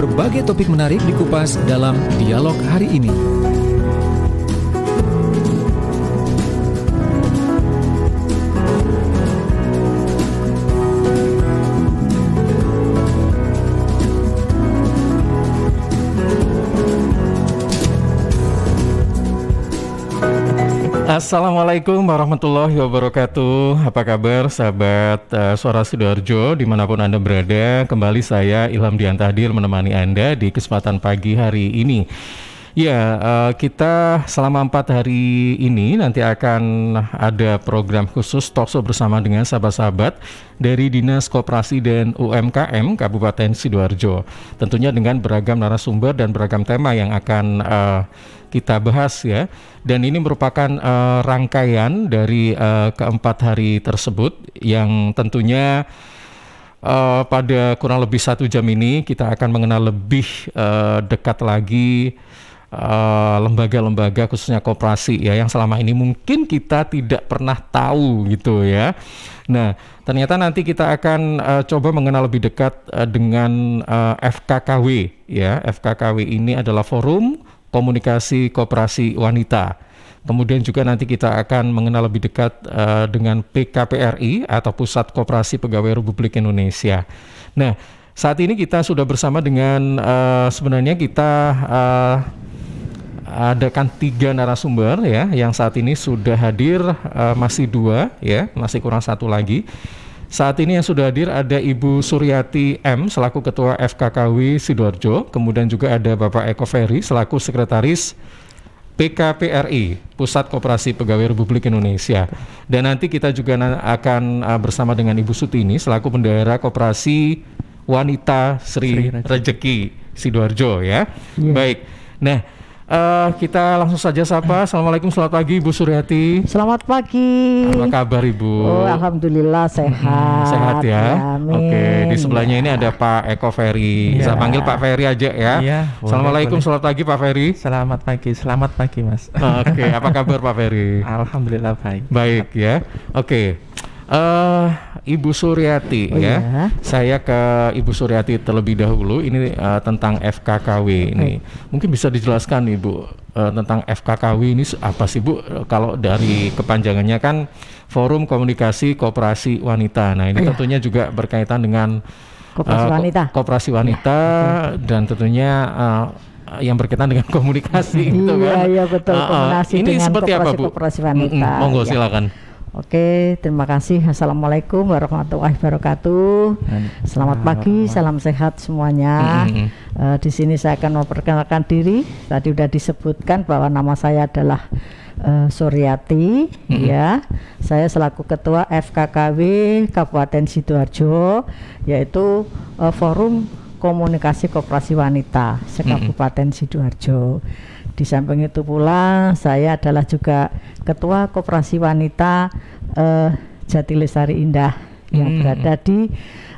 Berbagai topik menarik dikupas dalam dialog hari ini. Assalamualaikum warahmatullahi wabarakatuh. Apa kabar sahabat Suara Sidoarjo dimanapun Anda berada. Kembali saya Ilham Dian Tahdir menemani Anda di kesempatan pagi hari ini. Ya, kita selama 4 hari ini nanti akan ada program khusus talkshow bersama dengan sahabat-sahabat dari Dinas Koperasi dan UMKM Kabupaten Sidoarjo. Tentunya dengan beragam narasumber dan beragam tema yang akan kita bahas ya. Dan ini merupakan rangkaian dari keempat hari tersebut yang tentunya pada kurang lebih 1 jam ini kita akan mengenal lebih dekat lagi lembaga-lembaga khususnya koperasi ya yang selama ini mungkin kita tidak pernah tahu gitu ya. Nah, ternyata nanti kita akan coba mengenal lebih dekat dengan FKKW ya. FKKW ini adalah Forum Komunikasi Koperasi Wanita. Kemudian juga nanti kita akan mengenal lebih dekat dengan PKPRI atau Pusat Koperasi Pegawai Republik Indonesia. Nah, saat ini kita sudah bersama dengan sebenarnya kita adakan 3 narasumber ya yang saat ini sudah hadir, masih 2 ya, masih kurang 1 lagi. Saat ini yang sudah hadir ada Ibu Suryati M selaku Ketua FKKW Sidoarjo, kemudian juga ada Bapak Eko Ferry selaku Sekretaris PKPRI Pusat Koperasi Pegawai Republik Indonesia. Dan nanti kita juga akan bersama dengan Ibu Sutini selaku Bendahara Koperasi Wanita Sri Rejeki Sidoarjo ya. Baik. Nah, kita langsung saja sapa. Assalamualaikum, selamat pagi Ibu Suryati. Selamat pagi. Apa kabar Ibu? Oh, alhamdulillah sehat. Sehat ya. Amin. Oke, di sebelahnya ini ada Pak Eko Ferry. Saya panggil Pak Ferry aja ya. Iya. Assalamualaikum, selamat pagi Pak Ferry. Selamat pagi Mas. Oke, apa kabar Pak Ferry? Alhamdulillah baik. Baik ya. Oke. Ibu Suryati ya. Saya ke Ibu Suryati terlebih dahulu. Ini tentang FKKW ini. Mungkin bisa dijelaskan Ibu tentang FKKW ini apa sih Bu? Kalau dari kepanjangannya kan Forum Komunikasi Koperasi Wanita. Nah, ini tentunya juga berkaitan dengan Koperasi Wanita dan tentunya yang berkaitan dengan komunikasi gitu kan. Iya betul, komunikasi ini dengan seperti apa Bu? Koperasi Wanita. Monggo silakan. Oke, terima kasih. Assalamualaikum warahmatullahi wabarakatuh. Selamat pagi, salam sehat semuanya. Di sini saya akan memperkenalkan diri. Tadi sudah disebutkan bahwa nama saya adalah Suryati. Ya, saya selaku Ketua FKKW Kabupaten Sidoarjo, yaitu Forum Komunikasi Koperasi Wanita se-Kabupaten Sidoarjo. Di samping itu pula saya adalah juga Ketua Koperasi Wanita Jati Lestari Indah yang berada di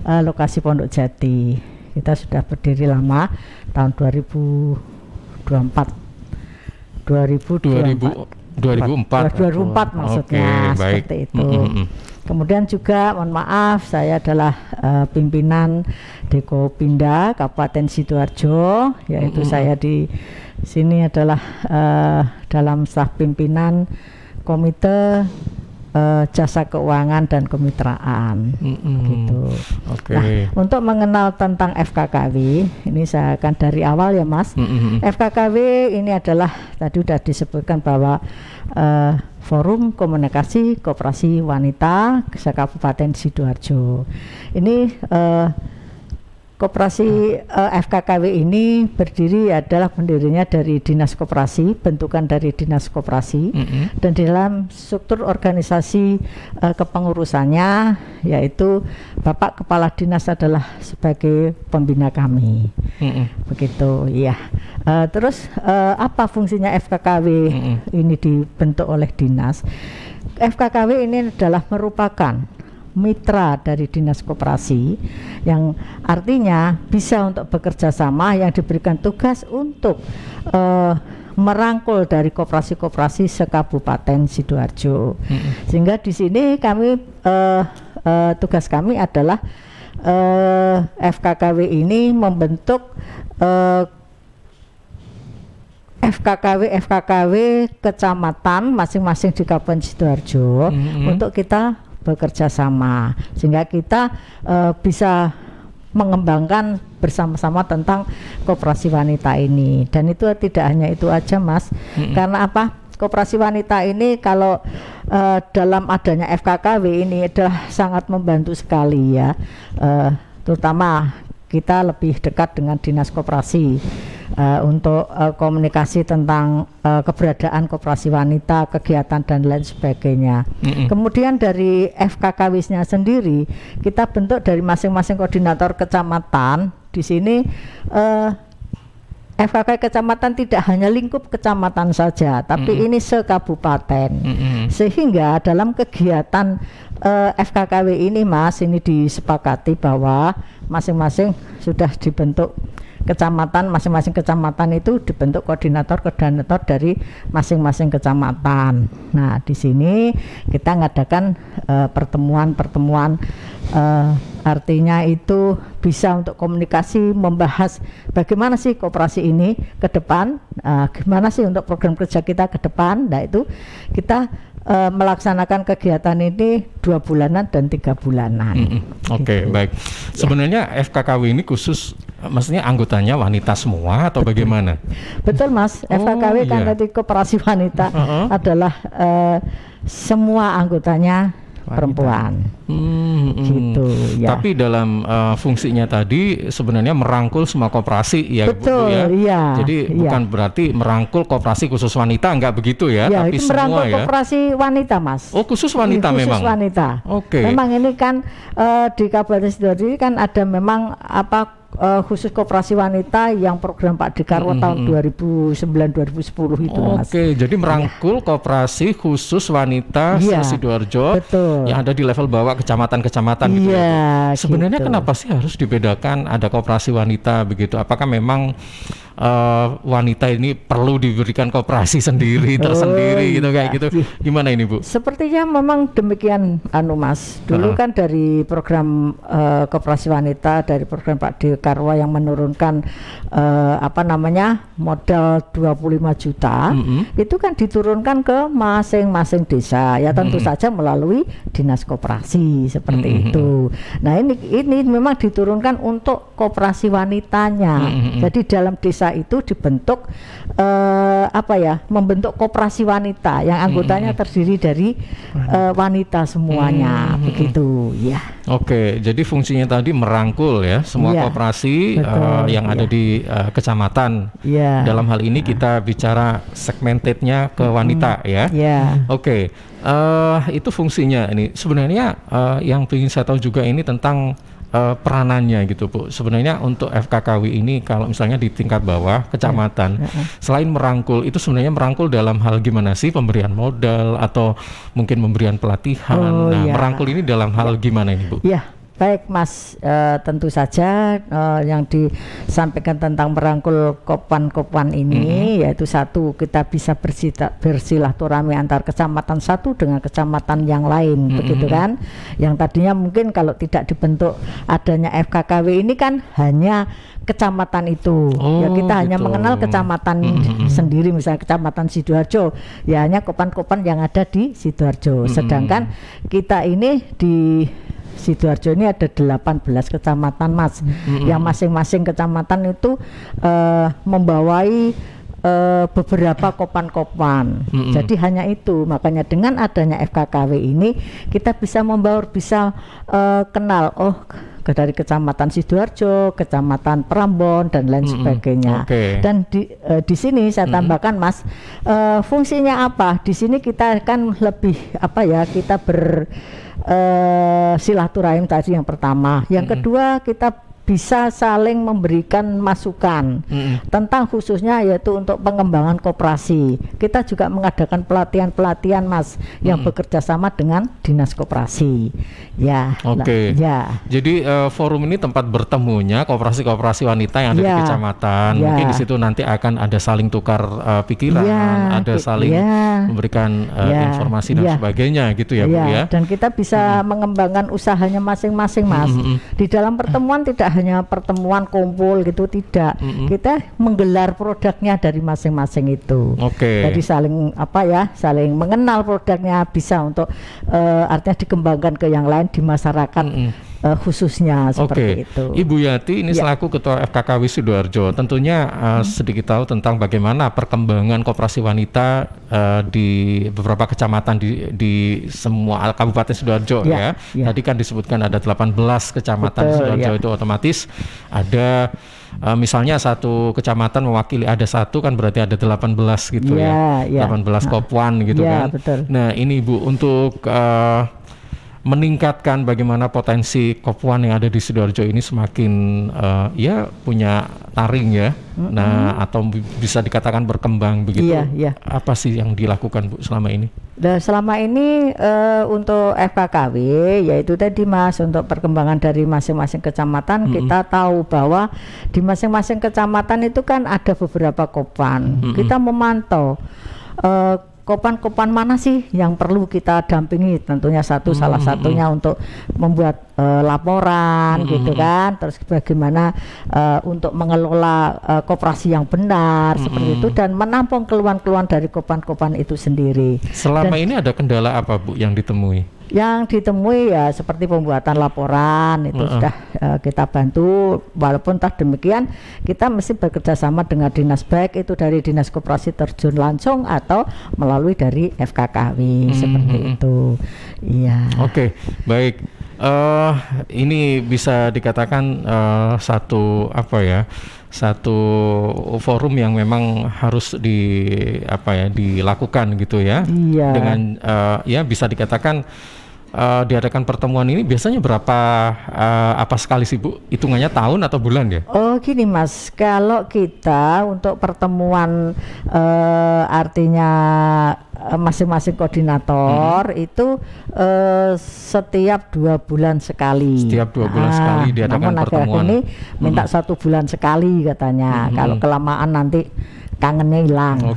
lokasi Pondok Jati. Kita sudah berdiri lama tahun 2004 maksudnya. Seperti itu. Kemudian juga mohon maaf, saya adalah pimpinan Deko Pinda Kabupaten Sidoarjo, yaitu saya di sini adalah dalam staf pimpinan Komite Jasa Keuangan dan Kemitraan gitu. Nah, untuk mengenal tentang FKKW ini saya akan dari awal ya Mas. FKKW ini adalah tadi sudah disebutkan bahwa Forum Komunikasi Koperasi Wanita se-Kabupaten Sidoarjo. Ini Koperasi FKKW ini berdiri adalah pendirinya dari Dinas Koperasi, bentukan dari Dinas Koperasi, dan di dalam struktur organisasi kepengurusannya yaitu Bapak Kepala Dinas adalah sebagai pembina kami. Begitu ya. Terus apa fungsinya FKKW ini dibentuk oleh dinas? FKKW ini adalah merupakan mitra dari Dinas Koperasi yang artinya bisa untuk bekerja sama, yang diberikan tugas untuk merangkul dari koperasi-koperasi se-Kabupaten Sidoarjo. Sehingga di sini kami tugas kami adalah FKKW ini membentuk FKKW kecamatan masing-masing di Kabupaten Sidoarjo untuk kita bekerja sama, sehingga kita bisa mengembangkan bersama-sama tentang koperasi wanita ini. Dan itu tidak hanya itu aja, Mas. Karena apa? Koperasi wanita ini kalau dalam adanya FKKW ini adalah sangat membantu sekali ya, terutama kita lebih dekat dengan dinas koperasi untuk komunikasi tentang keberadaan koperasi wanita, kegiatan dan lain sebagainya. Kemudian dari FKKW-nya sendiri kita bentuk dari masing-masing koordinator kecamatan. Di sini FKK kecamatan tidak hanya lingkup kecamatan saja, tapi ini sekabupaten. Sehingga dalam kegiatan FKKW ini, Mas, ini disepakati bahwa masing-masing sudah dibentuk kecamatan, masing-masing kecamatan itu dibentuk koordinator dari masing-masing kecamatan. Nah, di sini kita ngadakan pertemuan-pertemuan, artinya itu bisa untuk komunikasi, membahas bagaimana sih koperasi ini ke depan, gimana sih untuk program kerja kita ke depan. Nah, itu kita melaksanakan kegiatan ini 2 bulanan dan 3 bulanan. Oke, baik. Sebenarnya FKKW ini khusus, maksudnya anggotanya wanita semua atau bagaimana? Betul, Mas. FKKW kan tadi koperasi wanita adalah semua anggotanya perempuan. Gitu ya. Tapi dalam fungsinya tadi sebenarnya merangkul semua koperasi ya. Betul, Bu, ya. Iya. Jadi bukan berarti merangkul koperasi khusus wanita, enggak begitu ya, tapi itu semua merangkul ya. koperasi wanita, Mas. Oh, khusus wanita memang. Khusus wanita. Oke. Memang ini kan di Kabupaten Sidoarjo ini kan ada memang khusus koperasi wanita yang program Pak Dekarwo tahun 2009-2010 itu, Mas. Oke, jadi merangkul koperasi khusus wanita Sidoarjo yang ada di level bawah kecamatan-kecamatan gitu. Sebenarnya kenapa sih harus dibedakan ada koperasi wanita begitu? Apakah memang wanita ini perlu diberikan koperasi sendiri tersendiri gitu kayak gitu? Gimana ini, Bu? Sepertinya memang demikian, Mas. Dulu kan dari program koperasi wanita dari program Pak Dekarwo yang menurunkan modal 25 juta, itu kan diturunkan ke masing-masing desa ya, tentu saja melalui dinas koperasi seperti itu. Nah, ini memang diturunkan untuk koperasi wanitanya. Jadi dalam desa itu dibentuk membentuk koperasi wanita yang anggotanya terdiri dari wanita semuanya, begitu ya. Oke, jadi fungsinya tadi merangkul ya semua koperasi yang ada di kecamatan. Dalam hal ini kita bicara segmentednya ke wanita ya. Oke, itu fungsinya. Ini sebenarnya yang ingin saya tahu juga ini tentang peranannya gitu, Bu. Sebenarnya untuk FKKW ini kalau misalnya di tingkat bawah kecamatan, selain merangkul, itu sebenarnya merangkul dalam hal gimana sih? Pemberian modal atau mungkin pemberian pelatihan. Merangkul ini dalam hal gimana ini, Bu? Baik, Mas, tentu saja yang disampaikan tentang merangkul kopan-kopan ini yaitu satu, kita bisa bersilaturahmi antar kecamatan satu dengan kecamatan yang lain, begitu kan? Yang tadinya mungkin kalau tidak dibentuk adanya FKKW ini kan hanya kecamatan itu, ya kita hanya mengenal kecamatan sendiri, misalnya kecamatan Sidoarjo, ya hanya kopan-kopan yang ada di Sidoarjo. Sedangkan kita ini di Sidoarjo ini ada 18 kecamatan, Mas, yang masing-masing kecamatan itu membawai beberapa kopan-kopan. Jadi hanya itu, makanya dengan adanya FKKW ini kita bisa membaur, bisa kenal dari kecamatan Sidoarjo, kecamatan Prambon dan lain sebagainya. Dan di sini saya tambahkan, Mas, fungsinya apa? Di sini kita kan lebih kita silaturahim tadi yang pertama. Yang kedua, kita bisa saling memberikan masukan tentang khususnya yaitu untuk pengembangan koperasi. Kita juga mengadakan pelatihan-pelatihan Mas yang bekerja sama dengan dinas koperasi. Ya. Oke. Ya. Jadi forum ini tempat bertemunya koperasi-koperasi wanita yang ada di kecamatan. Mungkin di situ nanti akan ada saling tukar pikiran, ada saling memberikan informasi dan sebagainya gitu ya Bu ya. Dan kita bisa mengembangkan usahanya masing-masing Mas. Di dalam pertemuan tidak hanya pertemuan kumpul gitu, tidak. Kita menggelar produknya dari masing-masing itu. Jadi saling saling mengenal produknya, bisa untuk artinya dikembangkan ke yang lain di masyarakat khususnya seperti itu. Ibu Yati ini selaku Ketua FKKW Sidoarjo, tentunya sedikit tahu tentang bagaimana perkembangan koperasi wanita di beberapa kecamatan di semua Kabupaten Sidoarjo ya. Tadi kan disebutkan ada 18 kecamatan Sidoarjo itu otomatis ada misalnya satu kecamatan mewakili ada satu kan berarti ada 18 gitu 18 kopwan gitu kan. Betul. Nah ini Bu untuk meningkatkan bagaimana potensi kopwan yang ada di Sidoarjo ini semakin punya taring ya. Nah atau bisa dikatakan berkembang begitu. Apa sih yang dilakukan Bu selama ini? Selama ini untuk FKKW yaitu tadi Mas, untuk perkembangan dari masing-masing kecamatan, kita tahu bahwa di masing-masing kecamatan itu kan ada beberapa kopwan. Kita memantau kopan-kopan mana sih yang perlu kita dampingi, tentunya salah satunya untuk membuat laporan gitu kan, terus bagaimana untuk mengelola koperasi yang benar seperti itu, dan menampung keluhan-keluhan dari kopan-kopan itu sendiri. Selama ini ada kendala apa Bu yang ditemui? Yang ditemui ya seperti pembuatan laporan itu sudah kita bantu, walaupun tak demikian kita mesti bekerja sama dengan dinas, baik itu dari dinas koperasi terjun langsung atau melalui dari FKKW seperti itu. Iya. Oke, baik. Ini bisa dikatakan satu forum yang memang harus dilakukan gitu ya. Dengan bisa dikatakan diadakan pertemuan ini biasanya berapa apa sekali sih Bu? Hitungannya tahun atau bulan ya? Oh gini Mas, kalau kita untuk pertemuan artinya masing-masing koordinator itu setiap 2 bulan sekali. Setiap 2 bulan sekali diadakan pertemuan. Ini minta 1 bulan sekali katanya. Kalau kelamaan nanti kangennya hilang.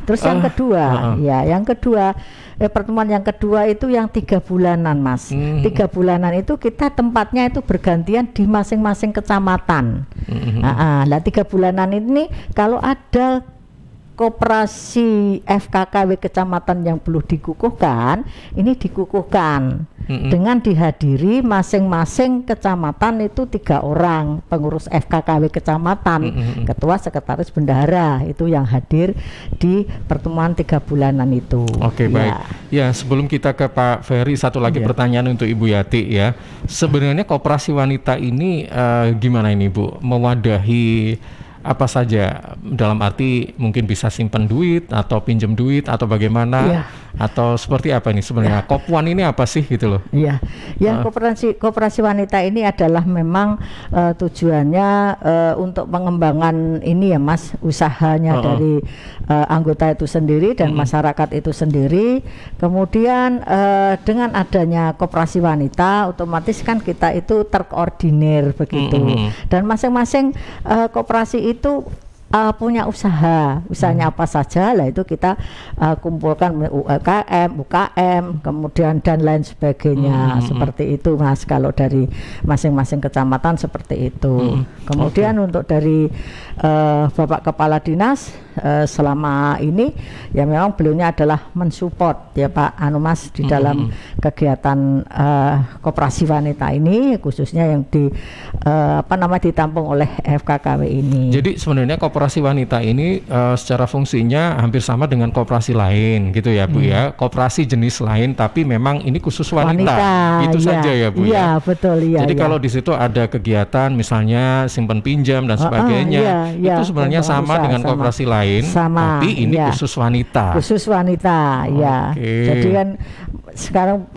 Terus yang kedua, yang kedua pertemuan yang kedua itu yang 3 bulanan Mas. 3 bulanan itu kita tempatnya itu bergantian di masing-masing kecamatan. Nah 3 bulanan ini kalau ada koperasi FKKW kecamatan yang belum dikukuhkan, ini dikukuhkan dengan dihadiri masing-masing kecamatan itu 3 orang pengurus FKKW kecamatan, ketua, sekretaris, bendahara itu yang hadir di pertemuan 3 bulanan itu. Baik. Ya, sebelum kita ke Pak Ferry, satu lagi pertanyaan untuk Ibu Yati ya. Sebenarnya koperasi wanita ini gimana ini Bu? Mewadahi apa saja, dalam arti mungkin bisa simpan duit atau pinjam duit atau bagaimana atau seperti apa ini sebenarnya kopwan ini apa sih gitu loh? Koperasi wanita ini adalah memang tujuannya untuk pengembangan ini ya Mas, usahanya dari anggota itu sendiri dan masyarakat itu sendiri. Kemudian dengan adanya koperasi wanita otomatis kan kita itu terkoordinir begitu, dan masing-masing koperasi itu punya usahanya apa saja lah, itu kita kumpulkan UKM, kemudian dan lain sebagainya seperti itu Mas, kalau dari masing-masing kecamatan seperti itu. Kemudian untuk dari Bapak Kepala Dinas selama ini ya memang beliaunya adalah mensupport ya Pak Mas di dalam kegiatan koperasi wanita ini, khususnya yang ditampung oleh FKKW ini. Jadi sebenarnya koperasi wanita ini secara fungsinya hampir sama dengan koperasi lain gitu ya Bu ya, koperasi jenis lain tapi memang ini khusus wanita itu saja ya Bu ya. Betul ya. Jadi kalau di situ ada kegiatan misalnya simpan pinjam dan sebagainya itu sebenarnya sama dengan koperasi lain. lain, sama, tapi ini ya. khusus wanita. Khusus wanita, ya. Jadi kan sekarang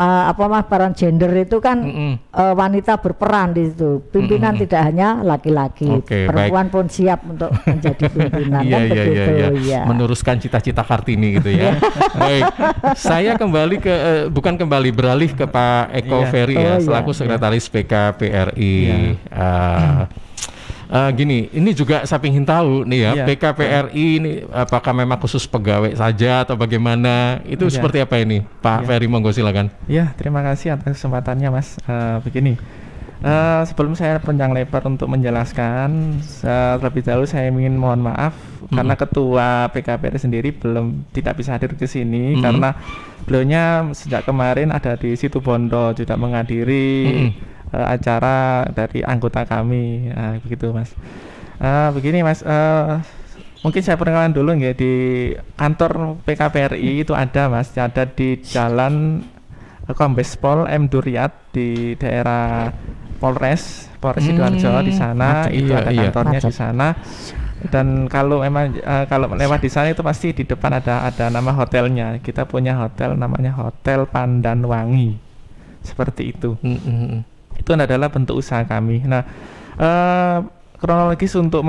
peran gender itu kan wanita berperan di situ. Pimpinan tidak hanya laki-laki, perempuan pun siap untuk menjadi pimpinan. Kan begitu. Ya. Meneruskan cita-cita Kartini gitu ya. Baik, saya beralih ke Pak Eko Ferry ya, selaku Sekretaris PKPRI. Gini, ini juga saya ingin tahu nih ya, PKPRI ini apakah memang khusus pegawai saja atau bagaimana? Itu seperti apa ini, Pak Ferry? Monggo silakan. Ya, terima kasih atas kesempatannya, Mas. Begini, sebelum saya panjang lebar untuk menjelaskan, terlebih dahulu saya ingin mohon maaf karena Ketua PKPRI sendiri tidak bisa hadir ke sini karena beliaunya sejak kemarin ada di Situbondo juga menghadiri acara dari anggota kami, begitu Mas. Begini Mas, mungkin saya perkenalkan dulu nggak, di kantor PKPRI itu ada Mas, ada di Jalan Kombes Pol M Duryat di daerah Polres Sidoarjo di sana. Itu ada kantornya di sana. Dan kalau memang kalau lewat di sana itu pasti di depan ada nama hotelnya. Kita punya hotel namanya Hotel Pandanwangi, seperti itu. Itu adalah bentuk usaha kami. Nah, kronologis untuk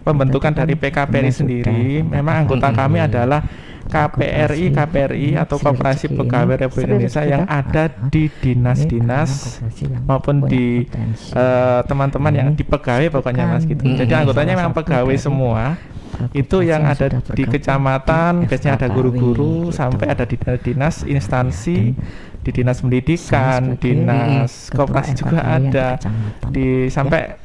pembentukan dari PKPRI sendiri, memang anggota kami adalah KPRI atau Koperasi Pegawai Republik Indonesia yang ada di dinas-dinas maupun di teman-teman yang di pegawai pokoknya Mas gitu. Jadi anggotanya memang pegawai semua. Itu yang ada di kecamatan, biasanya ada guru-guru, sampai ada di dinas instansi, di dinas pendidikan, dinas koperasi juga ada, sampai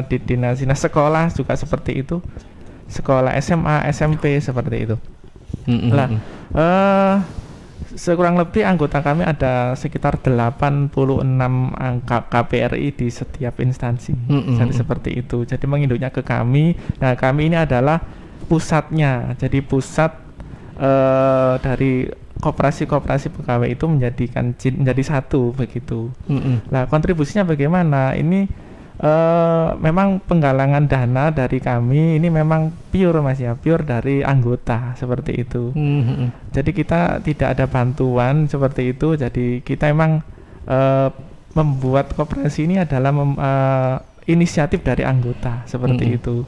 di dinas sekolah juga seperti itu, sekolah SMA, SMP seperti itu. Sekurang lebih anggota kami ada sekitar 86 KPRI di setiap instansi. Jadi seperti itu. Jadi menginduknya ke kami. Nah, kami ini adalah pusatnya. Jadi pusat dari koperasi pegawai itu menjadi satu begitu. Nah, kontribusinya bagaimana? Ini memang penggalangan dana dari kami ini memang pure Mas ya, pure dari anggota seperti itu. Jadi kita tidak ada bantuan seperti itu. Jadi kita memang membuat koperasi ini adalah inisiatif dari anggota seperti itu.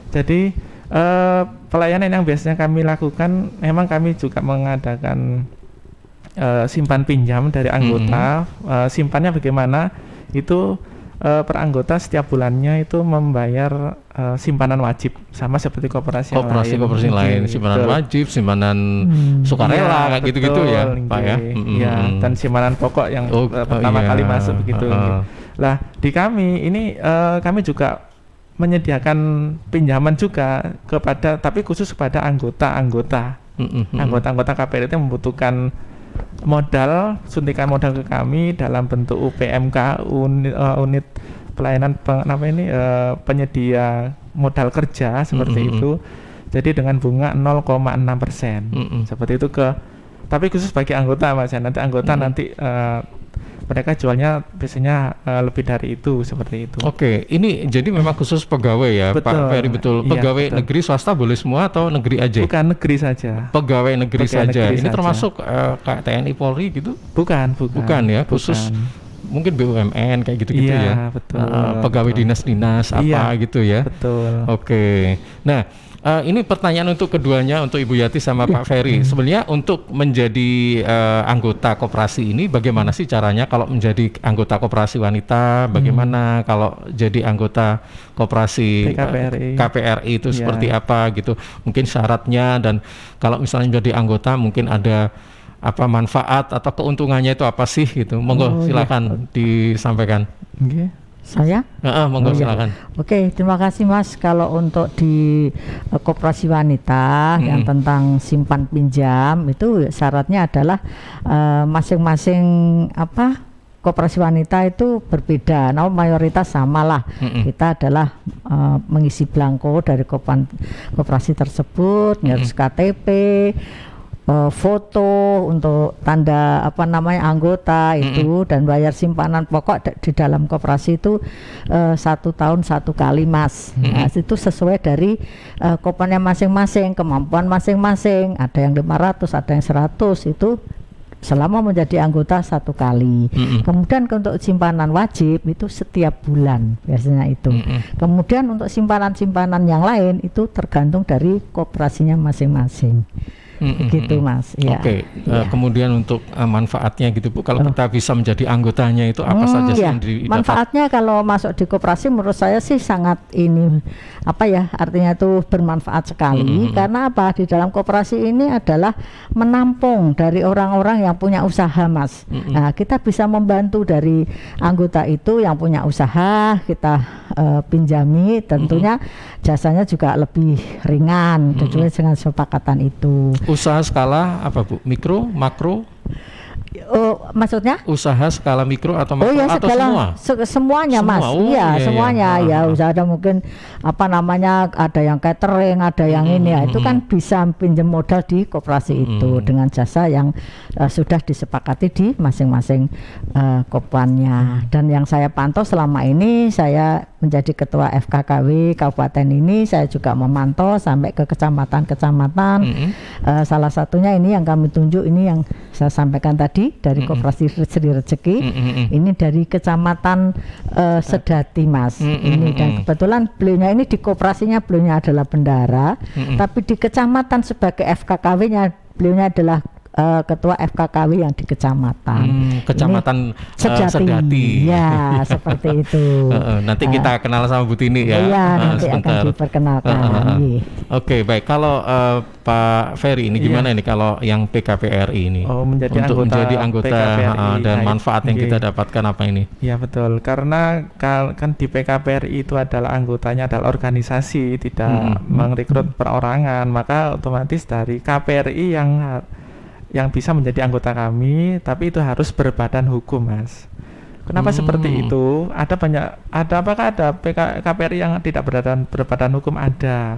Jadi pelayanan yang biasanya kami lakukan, memang kami juga mengadakan simpan pinjam dari anggota. Simpannya bagaimana? Itu per anggota setiap bulannya itu membayar simpanan wajib, sama seperti koperasi lain, simpanan wajib, simpanan sukarela, kayak gitu-gitu ya, Pak ya. Dan simpanan pokok yang pertama kali masuk begitu. Lah di kami ini kami juga menyediakan pinjaman juga tapi khusus kepada anggota KPRI itu membutuhkan modal, suntikan modal ke kami dalam bentuk UPMK, unit pelayanan penyedia modal kerja seperti itu. Jadi dengan bunga 0,6%. Seperti itu tapi khusus bagi anggota Mas ya. Nanti anggota mereka jualnya biasanya lebih dari itu, seperti itu. Oke, ini jadi memang khusus pegawai ya, betul, Pak Ferry, betul. Pegawai negeri swasta boleh semua atau negeri aja? Bukan, negeri saja. Pegawai negeri saja. Ini termasuk kayak TNI Polri gitu? Bukan ya, khusus mungkin BUMN kayak gitu-gitu ya. Betul. Pegawai dinas-dinas apa gitu ya. Betul. Oke. Nah, ini pertanyaan untuk keduanya, untuk Ibu Yati sama Pak Ferry. Sebenarnya untuk menjadi anggota koperasi ini bagaimana sih caranya? Kalau menjadi anggota koperasi wanita, bagaimana? Kalau jadi anggota koperasi KPRI itu seperti apa gitu? Mungkin syaratnya, dan kalau misalnya menjadi anggota mungkin ada apa manfaat atau keuntungannya itu apa sih gitu? Monggo silakan disampaikan. Saya? Monggo silakan. Oke, terima kasih Mas. Kalau untuk di koperasi wanita yang tentang simpan pinjam itu syaratnya adalah masing-masing koperasi wanita itu berbeda. Namun mayoritas samalah. Kita adalah mengisi belangko dari koperasi tersebut, harus KTP. foto, untuk tanda anggota itu, dan bayar simpanan pokok di dalam koperasi itu 1 tahun 1 kali, Mas. Nah, itu sesuai dari kopernya masing-masing, kemampuan masing-masing. Ada yang 500, ada yang 100, itu selama menjadi anggota 1 kali. Kemudian untuk simpanan wajib itu setiap bulan biasanya itu. Kemudian untuk simpanan-simpanan yang lain itu tergantung dari koperasinya masing-masing. Gitu, Mas. Ya. Oke. Kemudian untuk manfaatnya gitu Bu, kalau kita bisa menjadi anggotanya itu apa saja sih yang didapat? Manfaatnya kalau masuk di koperasi menurut saya sih sangat artinya itu bermanfaat sekali. Karena apa? Di dalam koperasi ini adalah menampung dari orang-orang yang punya usaha, Mas. Nah, kita bisa membantu dari anggota itu yang punya usaha, kita pinjami, tentunya jasanya juga lebih ringan sesuai dengan sepakatan itu. Usaha skala apa Bu? Mikro, makro? Maksudnya? Usaha skala mikro atau makro atau semua? Semuanya, Mas. Semuanya. Usaha ada mungkin ada yang catering, ada yang ini ya. Itu kan bisa pinjam modal di koperasi itu dengan jasa yang sudah disepakati di masing-masing kopannya. Dan yang saya pantau selama ini, saya menjadi ketua FKKW Kabupaten ini, saya juga memantau sampai ke kecamatan-kecamatan. Salah satunya ini yang kami tunjuk, ini yang saya sampaikan tadi dari Koperasi Sri Rezeki. Ini dari Kecamatan Sedati, Mas. Ini, dan kebetulan beliaunya ini di koperasinya beliaunya adalah bendara, tapi di kecamatan sebagai FKKW-nya beliaunya adalah ketua FKKW yang di kecamatan. Kecamatan Sedati. Ya, seperti itu. Nanti kita kenal sama Bu Tini ya. Iya, nanti akan diperkenalkan. Oke, baik. Kalau Pak Ferry ini gimana ini kalau yang PKPRI ini? Menjadi anggota PKPRI, dan manfaat yang kita dapatkan apa ini? Ya betul, karena kan di PKPRI itu adalah anggotanya adalah organisasi, tidak merekrut perorangan, maka otomatis dari KPRI yang bisa menjadi anggota kami, tapi itu harus berbadan hukum, Mas. Kenapa seperti itu? Apakah ada KPRI yang tidak berbadan hukum? Ada.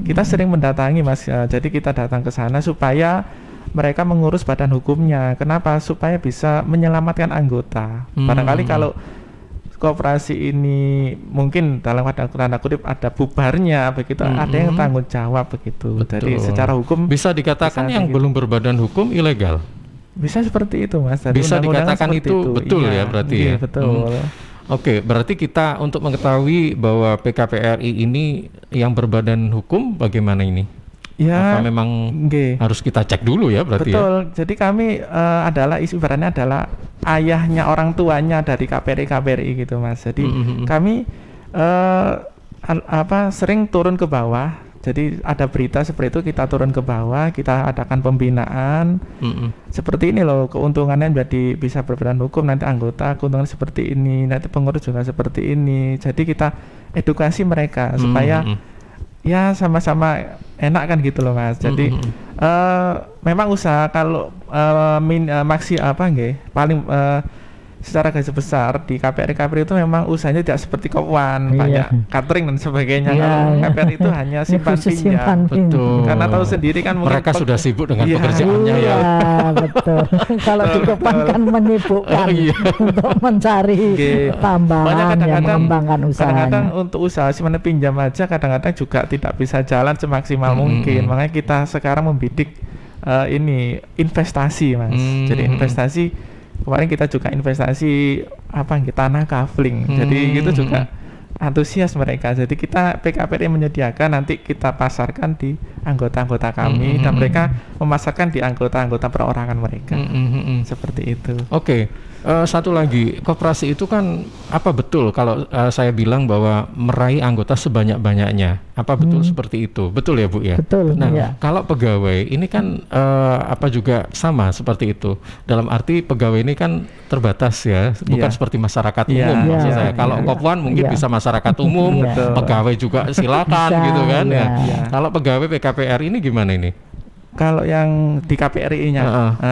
Kita sering mendatangi, Mas. Jadi kita datang ke sana supaya mereka mengurus badan hukumnya. Kenapa? Supaya bisa menyelamatkan anggota. Barangkali kalau koperasi ini mungkin dalam tanda kutip ada bubarnya begitu, ada yang tanggung jawab begitu. Betul. Jadi secara hukum bisa dikatakan yang belum berbadan hukum ilegal. Bisa seperti itu, Mas. Dari bisa dikatakan itu betul ya berarti ya. Betul. Oke, berarti kita untuk mengetahui bahwa PKPRI ini yang berbadan hukum bagaimana ini? Ya, apa memang harus kita cek dulu ya berarti? Betul. Ya? Jadi kami adalah ibaratnya adalah ayahnya orang tuanya dari KPRI gitu, Mas. Jadi kami sering turun ke bawah. Jadi ada berita seperti itu, kita turun ke bawah, kita adakan pembinaan. Seperti ini loh keuntungannya, jadi bisa berbadan hukum, nanti anggota keuntungan seperti ini, nanti pengurus juga seperti ini. Jadi kita edukasi mereka supaya ya sama-sama enak kan gitu loh, Mas. Jadi memang usaha kalau paling secara garis besar di KPRI itu memang usahanya tidak seperti Kopwan, banyak catering dan sebagainya. Kalau KPRI itu hanya simpan pinjam. Betul. Karena tahu sendiri kan mereka sudah sibuk dengan pekerjaannya ya. Betul. Kalau di Kopwan kan menyibukkan untuk mencari tambahan yang mengembangkan usahanya. Kadang-kadang untuk usaha simpan pinjam aja kadang-kadang juga tidak bisa jalan semaksimal mungkin. Makanya kita sekarang membidik investasi, Mas. Jadi investasi, kemarin kita juga investasi tanah kafling. Jadi itu juga antusias mereka. Jadi kita PKPRI menyediakan, nanti kita pasarkan di anggota-anggota kami dan mereka memasarkan di anggota-anggota perorangan mereka. Seperti itu. Oke. Satu lagi, koperasi itu kan apa betul kalau saya bilang bahwa meraih anggota sebanyak-banyaknya? Apa betul seperti itu? Betul ya, Bu ya? Betul. Nah, kalau pegawai ini kan apa juga sama seperti itu. Dalam arti pegawai ini kan terbatas ya, bukan seperti masyarakat umum. Maksud saya. Kalau Kopwan mungkin bisa masyarakat umum, pegawai juga silakan gitu kan ya. Kalau pegawai PKPRI ini gimana ini? Kalau yang di KPRI-nya,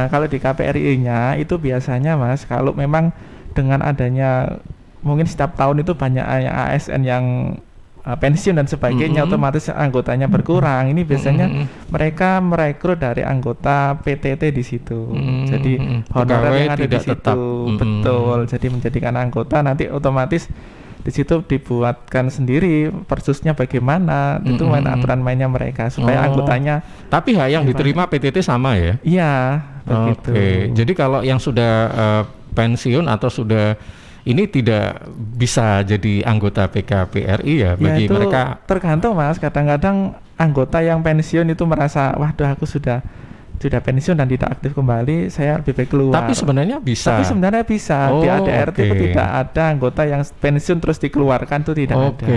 kalau di KPRI-nya itu biasanya, Mas, kalau memang dengan adanya mungkin setiap tahun itu banyak ASN yang pensiun dan sebagainya, otomatis anggotanya berkurang. Ini biasanya mereka merekrut dari anggota PTT di situ. Jadi honorer yang ada di situ tetap. Betul. Jadi menjadikan anggota, nanti otomatis di situ dibuatkan sendiri persusnya bagaimana, itu aturan mainnya mereka supaya anggotanya. Tapi hak yang diterima PTT sama ya? Iya, begitu. Oke. Jadi kalau yang sudah pensiun atau sudah ini tidak bisa jadi anggota PKPRI ya bagi itu mereka? Tergantung Mas, kadang-kadang anggota yang pensiun itu merasa, waduh aku sudah pensiun dan tidak aktif kembali, saya lebih baik keluar. Tapi sebenarnya bisa. Di ADRT itu tidak ada anggota yang pensiun terus dikeluarkan, itu tidak ada.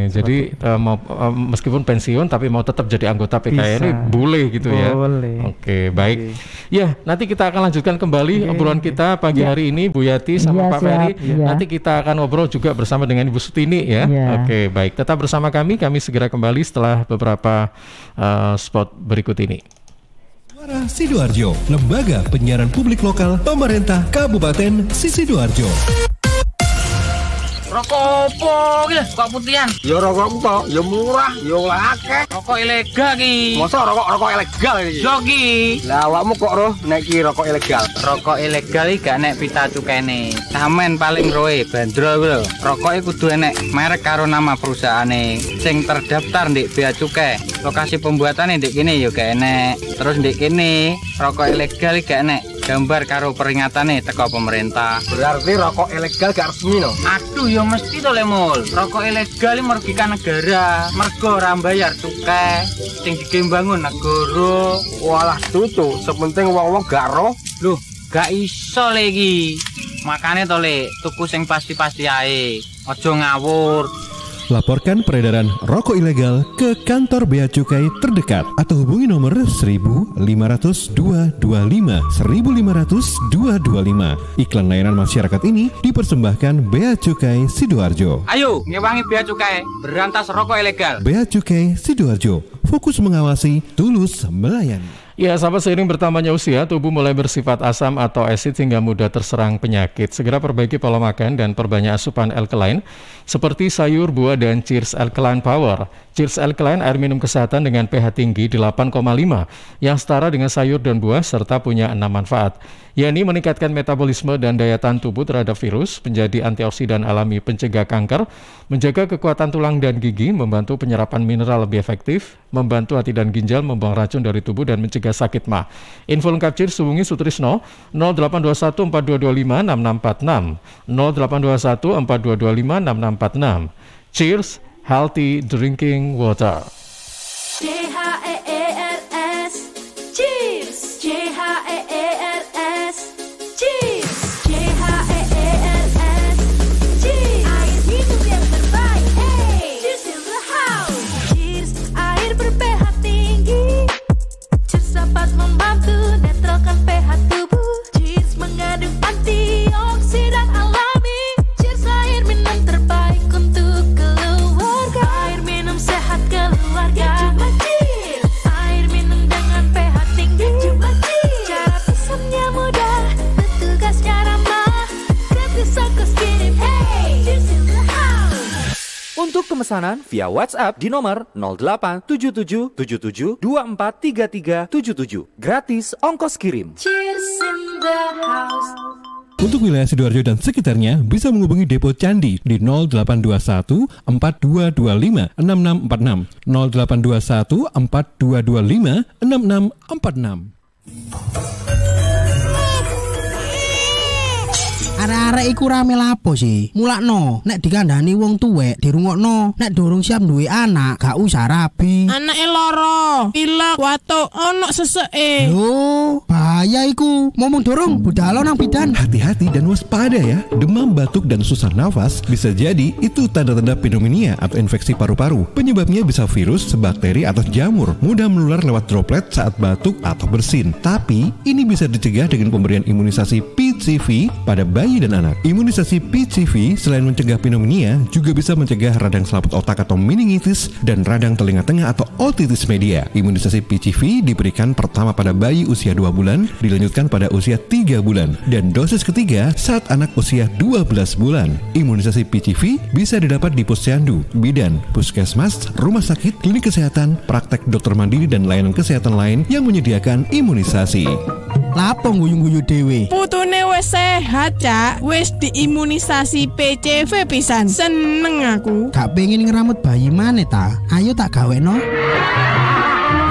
Jadi meskipun pensiun tapi mau tetap jadi anggota PKRI boleh gitu ya. Boleh. Baik. Ya, nanti kita akan lanjutkan kembali obrolan kita pagi hari ini, Bu Yati sama Pak Ferry. Nanti kita akan ngobrol juga bersama dengan Ibu Sutini ya. Baik. Tetap bersama kami segera kembali setelah beberapa spot berikut ini. Suara Sidoarjo, Lembaga Penyiaran Publik Lokal Pemerintah Kabupaten Sidoarjo. Rokok opo iki? Kok putihan? Ya rokok kok, ya murah, ya akeh. Rokok ilegal ki. Masa rokok ilegal iki? Yo ki. Lah awakmu kok roh nek iki rokok ilegal? Rokok ilegal iki gak nek pita cukene. Samen paling roe bandrol kuwi lho. Rokok iki kudu enek merek karo nama perusahaane sing terdaftar ndek Bea Cukai. Lokasi pembuatane ndek kene ya gak enek. Terus ndek kene rokok ilegal iki gak enek gambar karo peringatane teko pemerintah. Berarti rokok ilegal gak resmi no? Aduh ya mesti to Lemul. Rokok ilegal merugikan negara. Mergo ora mbayar cukai sing digembangun negara. Walah tutu, sepenting wong-wong gak roh. Loh, gak iso lagi. Makane to Le, tuku sing pasti-pasti ae. Aja ngawur. Laporkan peredaran rokok ilegal ke kantor Bea Cukai terdekat atau hubungi nomor 1.500 225 1.500 225. Iklan layanan masyarakat ini dipersembahkan Bea Cukai Sidoarjo. Ayo, ngewangi Bea Cukai, berantas rokok ilegal. Bea Cukai Sidoarjo, fokus mengawasi, tulus melayani. Ya, sahabat, seiring bertambahnya usia, tubuh mulai bersifat asam atau asid hingga mudah terserang penyakit. Segera perbaiki pola makan dan perbanyak asupan alkaline seperti sayur, buah, dan Cheers Alkaline Power. Cheers Alkaline air minum kesehatan dengan pH tinggi 8,5 yang setara dengan sayur dan buah serta punya 6 manfaat, yakni meningkatkan metabolisme dan daya tahan tubuh terhadap virus, menjadi antioksidan alami pencegah kanker, menjaga kekuatan tulang dan gigi, membantu penyerapan mineral lebih efektif, membantu hati dan ginjal, membuang racun dari tubuh dan mencegah sakit mah. Info lengkap Cheers hubungi Sutrisno 0821 4225 6646 0821 4225 6646. Cheers, healthy drinking water. CHEERS Cheers. CHEERS Cheers. CHEERS Cheers. Air minum yang terbaik. Cheers in the house. Cheers, air ber-pH tinggi. Cheers dapat membantu netralkan pH tubuh. Cheers mengandung antioksidan alami. Cheers, air minum terbaik untuk keluarga. Air minum sehat keluarga. Cuma Cheers. Air minum dengan pH tinggi. Cuma Cheers. Cara pesannya mudah, petugasnya ramah. Gratis ongkos kirim. Hey, Cheers in the house. Untuk pemesanan via WhatsApp di nomor 087777243377. Gratis ongkos kirim. Cheers in the house. Untuk wilayah Sidoarjo dan sekitarnya bisa menghubungi Depo Candi di 0821 4225 6646 0821 4225 6646. Arek-arek iku rame lapo sih? Mulakno, nek dikandani wong tuwek dirungokno, nek durung siap duwe anak gak usah rabi. Anake loro, pilek, watuk, ono seseke. Lho, bahaya iku. Ngomong dorong budalo nang bidan. Hati-hati dan waspada ya. Demam, batuk, dan susah nafas bisa jadi itu tanda-tanda pneumonia atau infeksi paru-paru. Penyebabnya bisa virus, bakteri, atau jamur. Mudah menular lewat droplet saat batuk atau bersin. Tapi ini bisa dicegah dengan pemberian imunisasi PCV pada bayi dan anak. Imunisasi PCV selain mencegah pneumonia juga bisa mencegah radang selaput otak atau meningitis dan radang telinga tengah atau otitis media. Imunisasi PCV diberikan pertama pada bayi usia 2 bulan, dilanjutkan pada usia 3 bulan, dan dosis ketiga saat anak usia 12 bulan. Imunisasi PCV bisa didapat di posyandu, bidan, puskesmas, rumah sakit, klinik kesehatan, praktek dokter mandiri, dan layanan kesehatan lain yang menyediakan imunisasi. Lapo guyu-guyu dhewe? Putune wis sehat, Cak. Wis diimunisasi PCV pisan. Seneng aku. Gak pengen ngeramut bayi maneh ta? Ayo tak gaweno.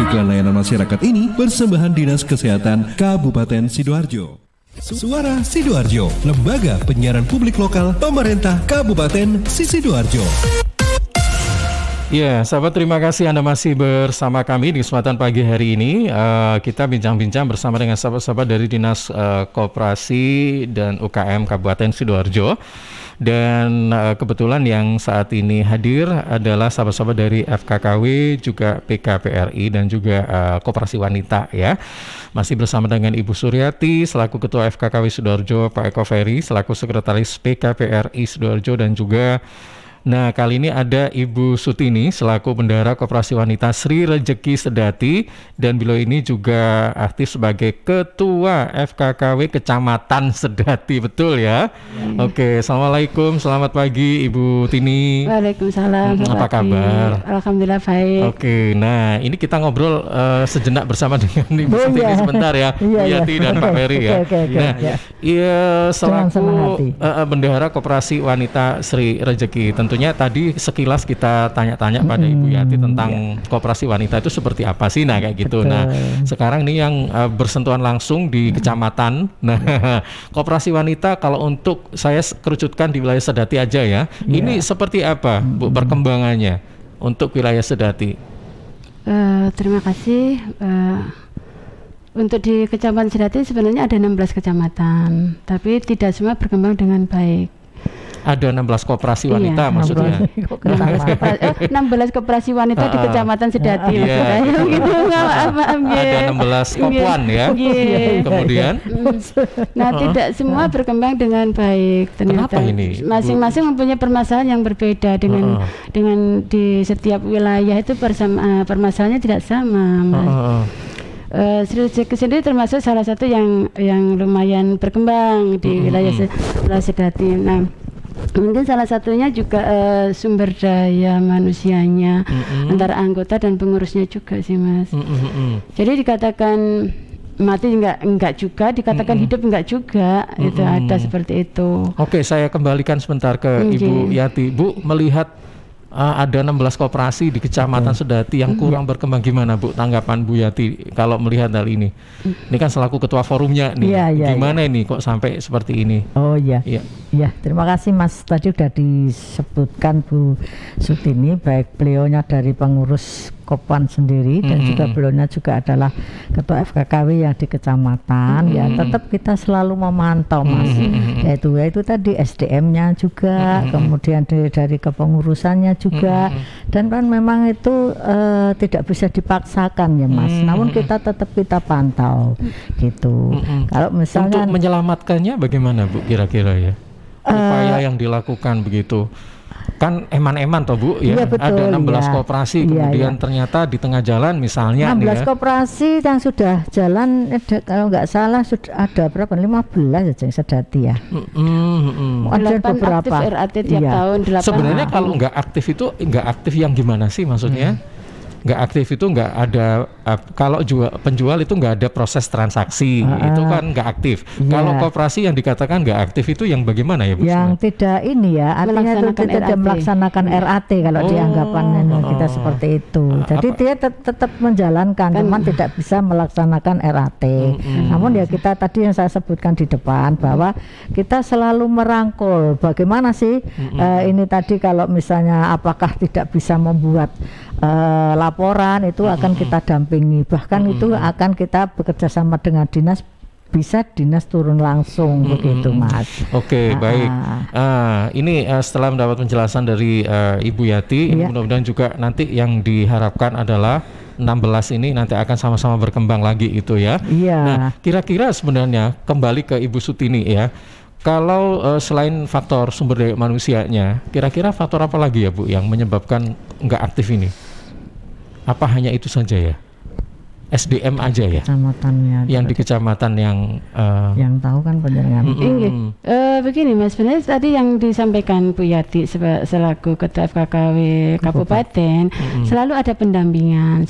Iklan layanan masyarakat ini persembahan Dinas Kesehatan Kabupaten Sidoarjo. Suara Sidoarjo, lembaga penyiaran publik lokal pemerintah Kabupaten Sidoarjo. Ya, sahabat, terima kasih Anda masih bersama kami di kesempatan pagi hari ini. Kita bincang-bincang bersama dengan sahabat-sahabat dari Dinas Koperasi dan UKM Kabupaten Sidoarjo. Dan kebetulan yang saat ini hadir adalah sahabat-sahabat dari FKKW, juga PKPRI, dan juga Koperasi Wanita ya. Masih bersama dengan Ibu Suryati selaku Ketua FKKW Sidoarjo, Pak Eko Ferry selaku Sekretaris PKPRI Sidoarjo, dan juga kali ini ada Ibu Sutini selaku Bendahara Koperasi Wanita Sri Rejeki Sedati, dan beliau ini juga aktif sebagai Ketua FKKW Kecamatan Sedati, betul ya? Oke, Assalamualaikum, selamat pagi Ibu Tini. Waalaikumsalam. Apa kabar? Alhamdulillah baik. Oke, nah ini kita ngobrol sejenak bersama dengan Ibu Sutini sebentar ya, Bu Yati dan Pak Ferry ya. Nah, iya, selaku Bendahara Koperasi Wanita Sri Rejeki, tentunya tadi sekilas kita tanya-tanya pada Ibu Yati tentang koperasi wanita itu seperti apa sih, nah kayak gitu. Nah, sekarang ini yang bersentuhan langsung di kecamatan. Nah, koperasi wanita kalau untuk saya kerucutkan di wilayah Sedati aja ya. Ini seperti apa Bu perkembangannya untuk wilayah Sedati? Terima kasih. Untuk di Kecamatan Sedati sebenarnya ada 16 kecamatan, tapi tidak semua berkembang dengan baik. Ada 16 koperasi wanita maksudnya. 16 koperasi wanita di Kecamatan Sedati. Ada 16 kopuan ya. Kemudian tidak semua berkembang dengan baik. Ternyata kenapa ini? Masing-masing mempunyai permasalahan yang berbeda dengan di setiap wilayah itu permasalahannya tidak sama, Mas. Sri Rejeki sendiri termasuk salah satu yang lumayan berkembang di wilayah Sedati. Nah, mungkin salah satunya juga sumber daya manusianya, antara anggota dan pengurusnya juga sih, Mas. Jadi dikatakan mati enggak juga, dikatakan hidup enggak juga, itu ada seperti itu. Oke, saya kembalikan sebentar ke Ibu Yati. Bu, melihat ada 16 koperasi di Kecamatan Sedati yang kurang berkembang, gimana Bu tanggapan Bu Yati kalau melihat hal ini? Ini kan selaku ketua forumnya nih, gimana ini kok sampai seperti ini? Oh iya, terima kasih Mas. Tadi sudah disebutkan Bu Sutini, baik beliaunya dari pengurus Kopan sendiri dan juga beliaunya juga adalah ketua FKKW yang di kecamatan. Ya tetap kita selalu memantau, Mas, yaitu tadi SDM-nya juga, kemudian dari kepengurusannya juga, dan kan memang itu tidak bisa dipaksakan ya, Mas. Namun kita tetap kita pantau gitu. Kalau misalnya untuk menyelamatkannya bagaimana Bu kira-kira ya? Upaya yang dilakukan begitu. Kan eman-eman toh Bu ya, betul, ada 16 koperasi kemudian ternyata di tengah jalan misalnya 16 koperasi yang sudah jalan, kalau nggak salah sudah ada berapa, 15 aja yang Sedati ya. Ada beberapa aktif RAT tiap tahun 8. Sebenarnya kalau nggak aktif itu nggak aktif yang gimana sih maksudnya? Nggak aktif itu nggak ada, kalau penjual itu nggak ada proses transaksi, itu kan nggak aktif. Kalau koperasi yang dikatakan nggak aktif itu yang bagaimana ya Bu? Yang tidak ini ya, artinya itu tidak melaksanakan RAT kalau dianggapan kita seperti itu. Jadi dia tetap menjalankan, cuman tidak bisa melaksanakan RAT. Namun ya kita tadi yang saya sebutkan di depan bahwa kita selalu merangkul bagaimana sih ini tadi kalau misalnya apakah tidak bisa membuat laporan itu akan kita dampingi, bahkan itu akan kita bekerja sama dengan dinas, bisa dinas turun langsung begitu Mas. Oke, baik. Ini setelah mendapat penjelasan dari Ibu Yati, mudah-mudahan juga nanti yang diharapkan adalah 16 ini nanti akan sama-sama berkembang lagi itu ya. Iya. Nah, kira-kira sebenarnya kembali ke Ibu Sutini ya. Kalau selain faktor sumber daya manusianya, kira-kira faktor apa lagi ya Bu yang menyebabkan nggak aktif ini? Apa hanya itu saja ya? SDM aja ya? Kecamatannya. Yang di kecamatan yang tahu kan panjenengan. Begini Mas, sebenarnya tadi yang disampaikan Bu Yati selaku Ketua FKKW Kabupaten, selalu ada pendampingan,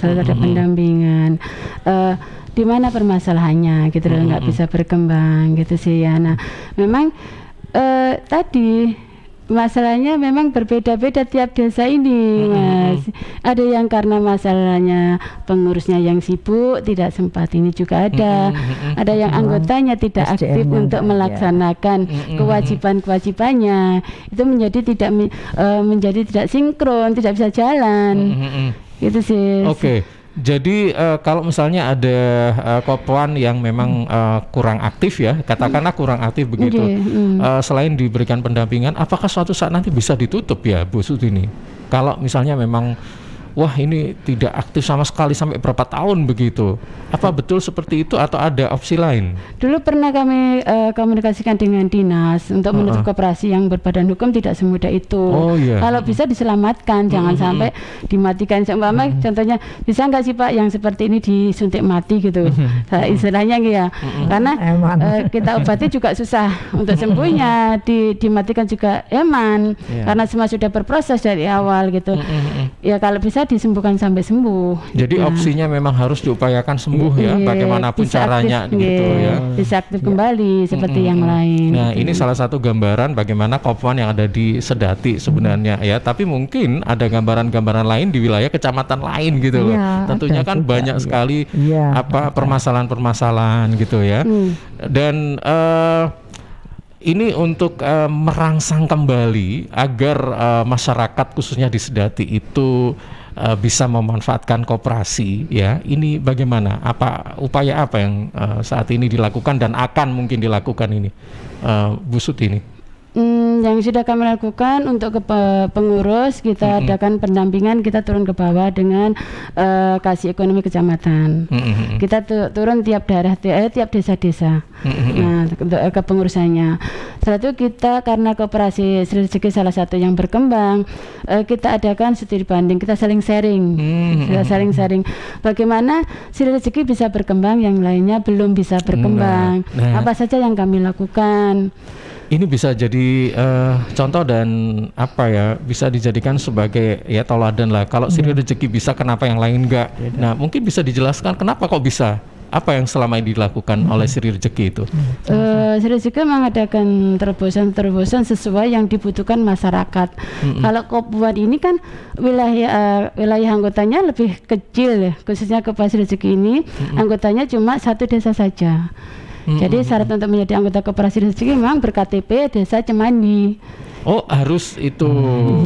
di mana permasalahannya gitu loh, nggak bisa berkembang gitu sih ya. Nah, memang tadi masalahnya memang berbeda-beda tiap desa ini, Mas. Ada yang karena masalahnya pengurusnya yang sibuk tidak sempat, ini juga ada. Ada yang anggotanya tidak aktif untuk melaksanakan kewajiban-kewajibannya. Itu menjadi tidak sinkron, tidak bisa jalan. Gitu sih. Oke. Jadi kalau misalnya ada Kopwan yang memang kurang aktif ya, katakanlah kurang aktif begitu, selain diberikan pendampingan, apakah suatu saat nanti bisa ditutup ya Bu Sutini? Kalau misalnya memang wah ini tidak aktif sama sekali sampai berapa tahun begitu, apa betul seperti itu atau ada opsi lain? Dulu pernah kami komunikasikan dengan dinas untuk menutup koperasi yang berbadan hukum, tidak semudah itu. Kalau bisa diselamatkan, jangan sampai dimatikan. Seumpama contohnya, bisa nggak sih Pak yang seperti ini disuntik mati gitu, istilahnya ya. Karena kita obati juga susah untuk sembuhnya, dimatikan juga eman, karena semua sudah berproses dari awal gitu. Ya kalau bisa disembuhkan sampai sembuh. Jadi opsinya memang harus diupayakan sembuh ya, bagaimanapun caranya aktif, gitu ya. Bisa aktif kembali seperti yang lain. Nah, ini salah satu gambaran bagaimana Kopwan yang ada di Sedati sebenarnya ya. Tapi mungkin ada gambaran-gambaran lain di wilayah kecamatan lain gitu loh. Tentunya kan banyak sekali permasalahan-permasalahan gitu ya. Dan ini untuk merangsang kembali agar masyarakat khususnya di Sedati itu bisa memanfaatkan koperasi ya. Ini bagaimana? Upaya apa yang saat ini dilakukan dan akan mungkin dilakukan ini, Bu Sutini? Yang sudah kami lakukan untuk pengurus, kita adakan pendampingan, kita turun ke bawah dengan kasih ekonomi kecamatan. Kita turun tiap daerah, tiap desa-desa. Nah, untuk kepengurusannya. Setelah itu kita, karena koperasi Sri Rezeki salah satu yang berkembang, kita adakan studi banding, kita saling sharing. Bagaimana Sri Rezeki bisa berkembang, yang lainnya belum bisa berkembang. Apa saja yang kami lakukan. Ini bisa jadi contoh dan bisa dijadikan sebagai ya teladan lah. Kalau Sri Rezeki bisa, kenapa yang lain enggak? Nah, mungkin bisa dijelaskan kenapa kok bisa? Apa yang selama ini dilakukan oleh Sri Rezeki itu? Sri Rezeki mengadakan terobosan sesuai yang dibutuhkan masyarakat. Kalau Kopwan ini kan wilayah anggotanya lebih kecil ya, khususnya Kopwan Sri Rezeki ini anggotanya cuma satu desa saja. Jadi syarat untuk menjadi anggota koperasi rezeki memang berKTP desa Cemandi. Oh, harus itu.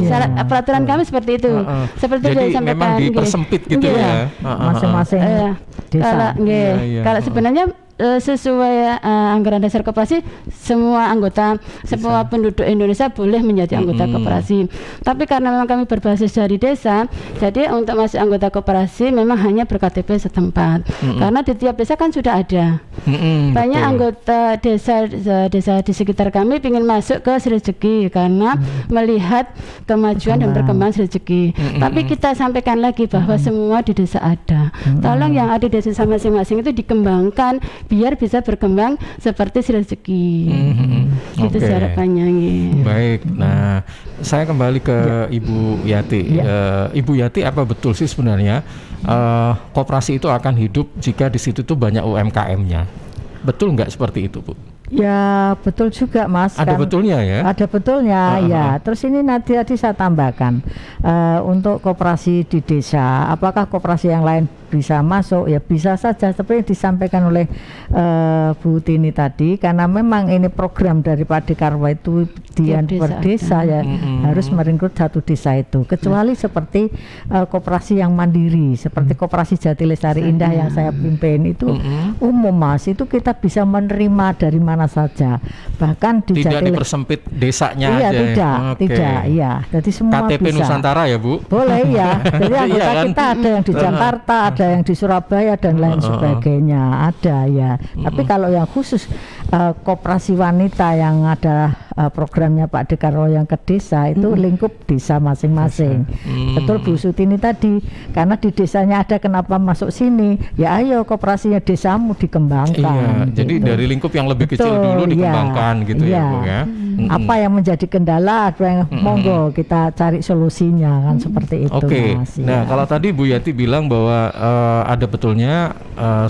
Syarat peraturan kami seperti itu. Seperti jadi memang dipersempit gitu ya. Masing-masing desa. Kalau sebenarnya sesuai anggaran dasar koperasi, semua anggota, semua penduduk Indonesia boleh menjadi anggota koperasi. Tapi karena memang kami berbasis dari desa, jadi untuk masuk anggota koperasi memang hanya berKTP setempat. Karena di tiap desa kan sudah ada. Banyak anggota desa di sekitar kami ingin masuk ke Sri Rezeki karena melihat kemajuan dan perkembangan Sri Rezeki. Tapi kita sampaikan lagi bahwa semua di desa ada. Tolong yang ada di desa masing-masing itu dikembangkan biar bisa berkembang seperti Sri Rezeki. Itu harapannya. Baik. Nah, saya kembali ke Ibu Yati. Ibu Yati, apa betul sih sebenarnya koperasi itu akan hidup jika di situ tuh banyak UMKM-nya? Betul nggak seperti itu, Bu? Ya betul juga Mas. Ada betulnya ya? Ada betulnya ya. Terus ini tadi saya tambahkan untuk koperasi di desa, apakah koperasi yang lain bisa masuk? Ya bisa saja seperti yang disampaikan oleh Bu Tini tadi, karena memang ini program dari Pak Dekarwo itu dia per desa ya harus merekrut satu desa itu, kecuali seperti koperasi yang mandiri seperti koperasi Jati Lestari Indah yang saya pimpin itu umum Mas, itu kita bisa menerima dari mana mana saja. Bahkan di tidak dipersempit desanya iya, aja. Tidak, iya. Jadi semua KTP bisa. Nusantara ya, Bu? Boleh ya. Jadi anggota Iya kan? kita ada yang di Jakarta, ada yang di Surabaya dan lain sebagainya. Ada ya. Tapi kalau yang khusus koperasi wanita yang ada programnya Pak Dekarwo yang ke desa itu lingkup desa masing-masing. Betul Bu Sutini tadi, karena di desanya ada, kenapa masuk sini? Ya ayo koperasinya desamu dikembangkan. Iya, jadi dari lingkup yang lebih kecil dulu dikembangkan gitu ya, Bu ya. Apa yang menjadi kendala, monggo kita cari solusinya kan seperti itu. Mas, nah kalau tadi Bu Yati bilang bahwa ada betulnya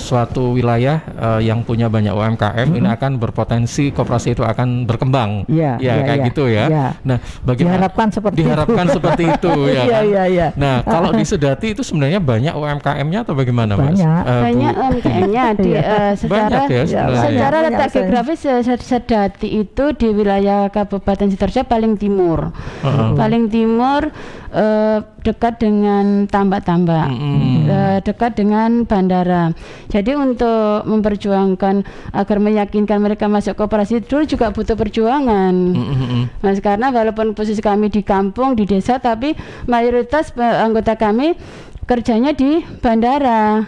suatu wilayah yang punya banyak UMKM ini akan berpotensi koperasi itu akan berkembang. Kayak gitu ya. Nah, bagaimana diharapkan seperti itu ya kan? Nah, kalau di Sedati itu sebenarnya banyak UMKM-nya atau bagaimana, Mas? Banyak UMKM-nya di secara letak geografis Sedati itu di wilayah Kabupaten Sidoarjo paling timur. Paling timur dekat dengan tambak-tambak. Dekat dengan bandara. Jadi untuk memperjuangkan agar meyakinkan mereka masuk koperasi dulu juga butuh perjuangan. Mas, karena walaupun posisi kami di kampung, di desa, tapi mayoritas anggota kami kerjanya di bandara.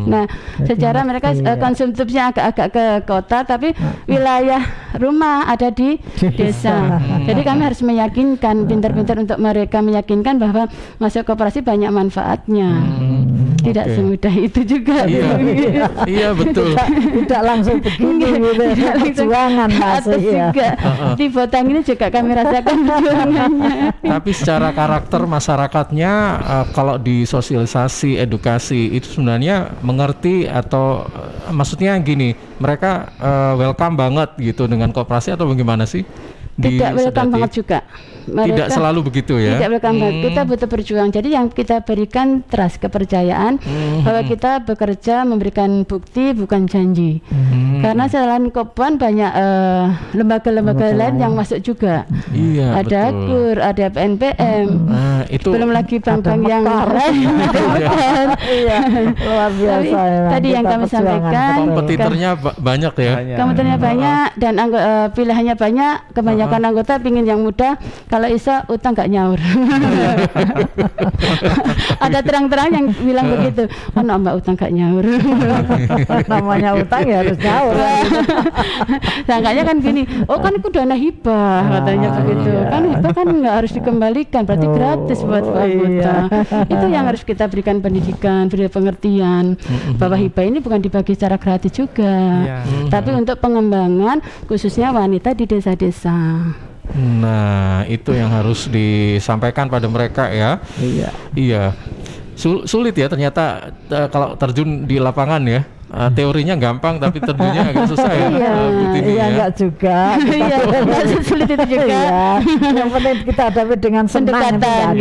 Nah, secara mereka konsumtifnya agak-agak ke kota, tapi wilayah rumah ada di desa. Jadi kami harus meyakinkan, pintar-pintar untuk mereka meyakinkan bahwa masuk koperasi banyak manfaatnya. Tidak semudah itu juga. Iya betul. Tidak langsung begini, perjuangan Mas. Juga di Botang ini juga kami rasakan perjuangannya. Tapi secara karakter masyarakatnya kalau di sosialisasi edukasi itu sebenarnya mengerti atau maksudnya gini, mereka welcome banget gitu dengan koperasi atau bagaimana sih? Tidak welcome banget juga. Mereka tidak selalu begitu ya. Tidak welcome banget. Kita butuh berjuang. Jadi yang kita berikan trust, kepercayaan bahwa kita bekerja memberikan bukti bukan janji. Karena selain Kopwan banyak lembaga-lembaga lain yang masuk juga. Iya, ada KUR, ada PNPM. Itu belum lagi bank-bank yang lain. Iya, luar biasa. Tadi yang kami sampaikan, kompetitornya banyak ya. Kompetitornya banyak dan pilihannya banyak. Kebanyakan anggota pingin yang mudah, kalau bisa utang nggak nyaur. Ada terang-terang yang bilang begitu, Mbak utang nggak nyaur. Namanya utang ya harus nyaur. Sangkanya kan gini, kan itu dana hibah katanya begitu. Kan hibah kan nggak harus dikembalikan, berarti gratis buat anggota. Itu yang harus kita berikan pendidikan, beri pengertian bahwa hibah ini bukan dibagi secara gratis juga, tapi untuk pengembangan khususnya wanita di desa-desa. Nah, itu yang harus disampaikan pada mereka ya. Iya. Sulit ya ternyata kalau terjun di lapangan ya. Teorinya gampang tapi terjunnya agak susah ya. Iya, enggak juga. Iya, sulit itu juga. Yang penting kita hadapi dengan pendekatan,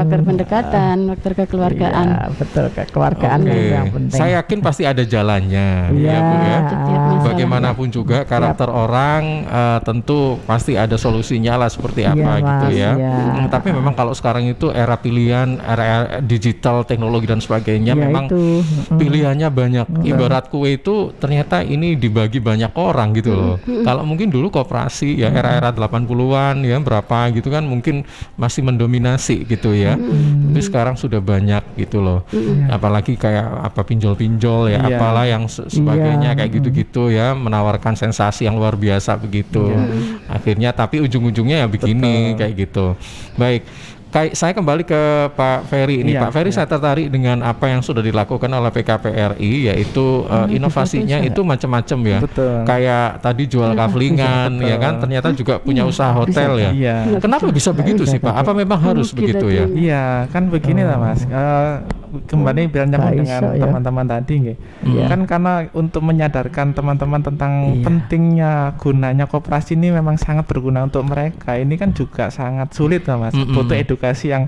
faktor pendekatan, faktor kekeluargaan. Iya, betul, kekeluargaan yang penting. Saya yakin pasti ada jalannya, ya Bu ya. Bagaimanapun juga karakter orang tentu pasti ada solusinya lah seperti apa gitu ya. Tapi memang kalau sekarang itu era pilihan, era digital, teknologi dan sebagainya, memang pilihannya banyak. Ibarat kue itu ternyata ini dibagi banyak orang gitu loh. Kalau mungkin dulu koperasi ya era-era 80-an ya berapa gitu kan mungkin masih mendominasi gitu ya. Tapi sekarang sudah banyak gitu loh. Apalagi kayak apa pinjol-pinjol ya, apalah yang sebagainya kayak gitu-gitu ya, menawarkan sensasi yang luar biasa begitu. Akhirnya tapi ujung-ujungnya ya begini kayak gitu. Baik. Saya kembali ke Pak Ferry ini. Pak Ferry, saya tertarik dengan apa yang sudah dilakukan oleh PKPRI, yaitu inovasinya itu macam-macam ya. Kayak tadi jual kaflingan ya kan, ternyata juga punya usaha hotel ya. Kenapa bisa begitu sih Pak? Apa memang harus begitu ya? Iya, kan begini lah Mas. Kembali biar nyambung dengan teman-teman tadi kan karena untuk menyadarkan teman-teman tentang pentingnya gunanya koperasi ini memang sangat berguna untuk mereka. Ini kan juga sangat sulit lah Mas. Butuh edukasi yang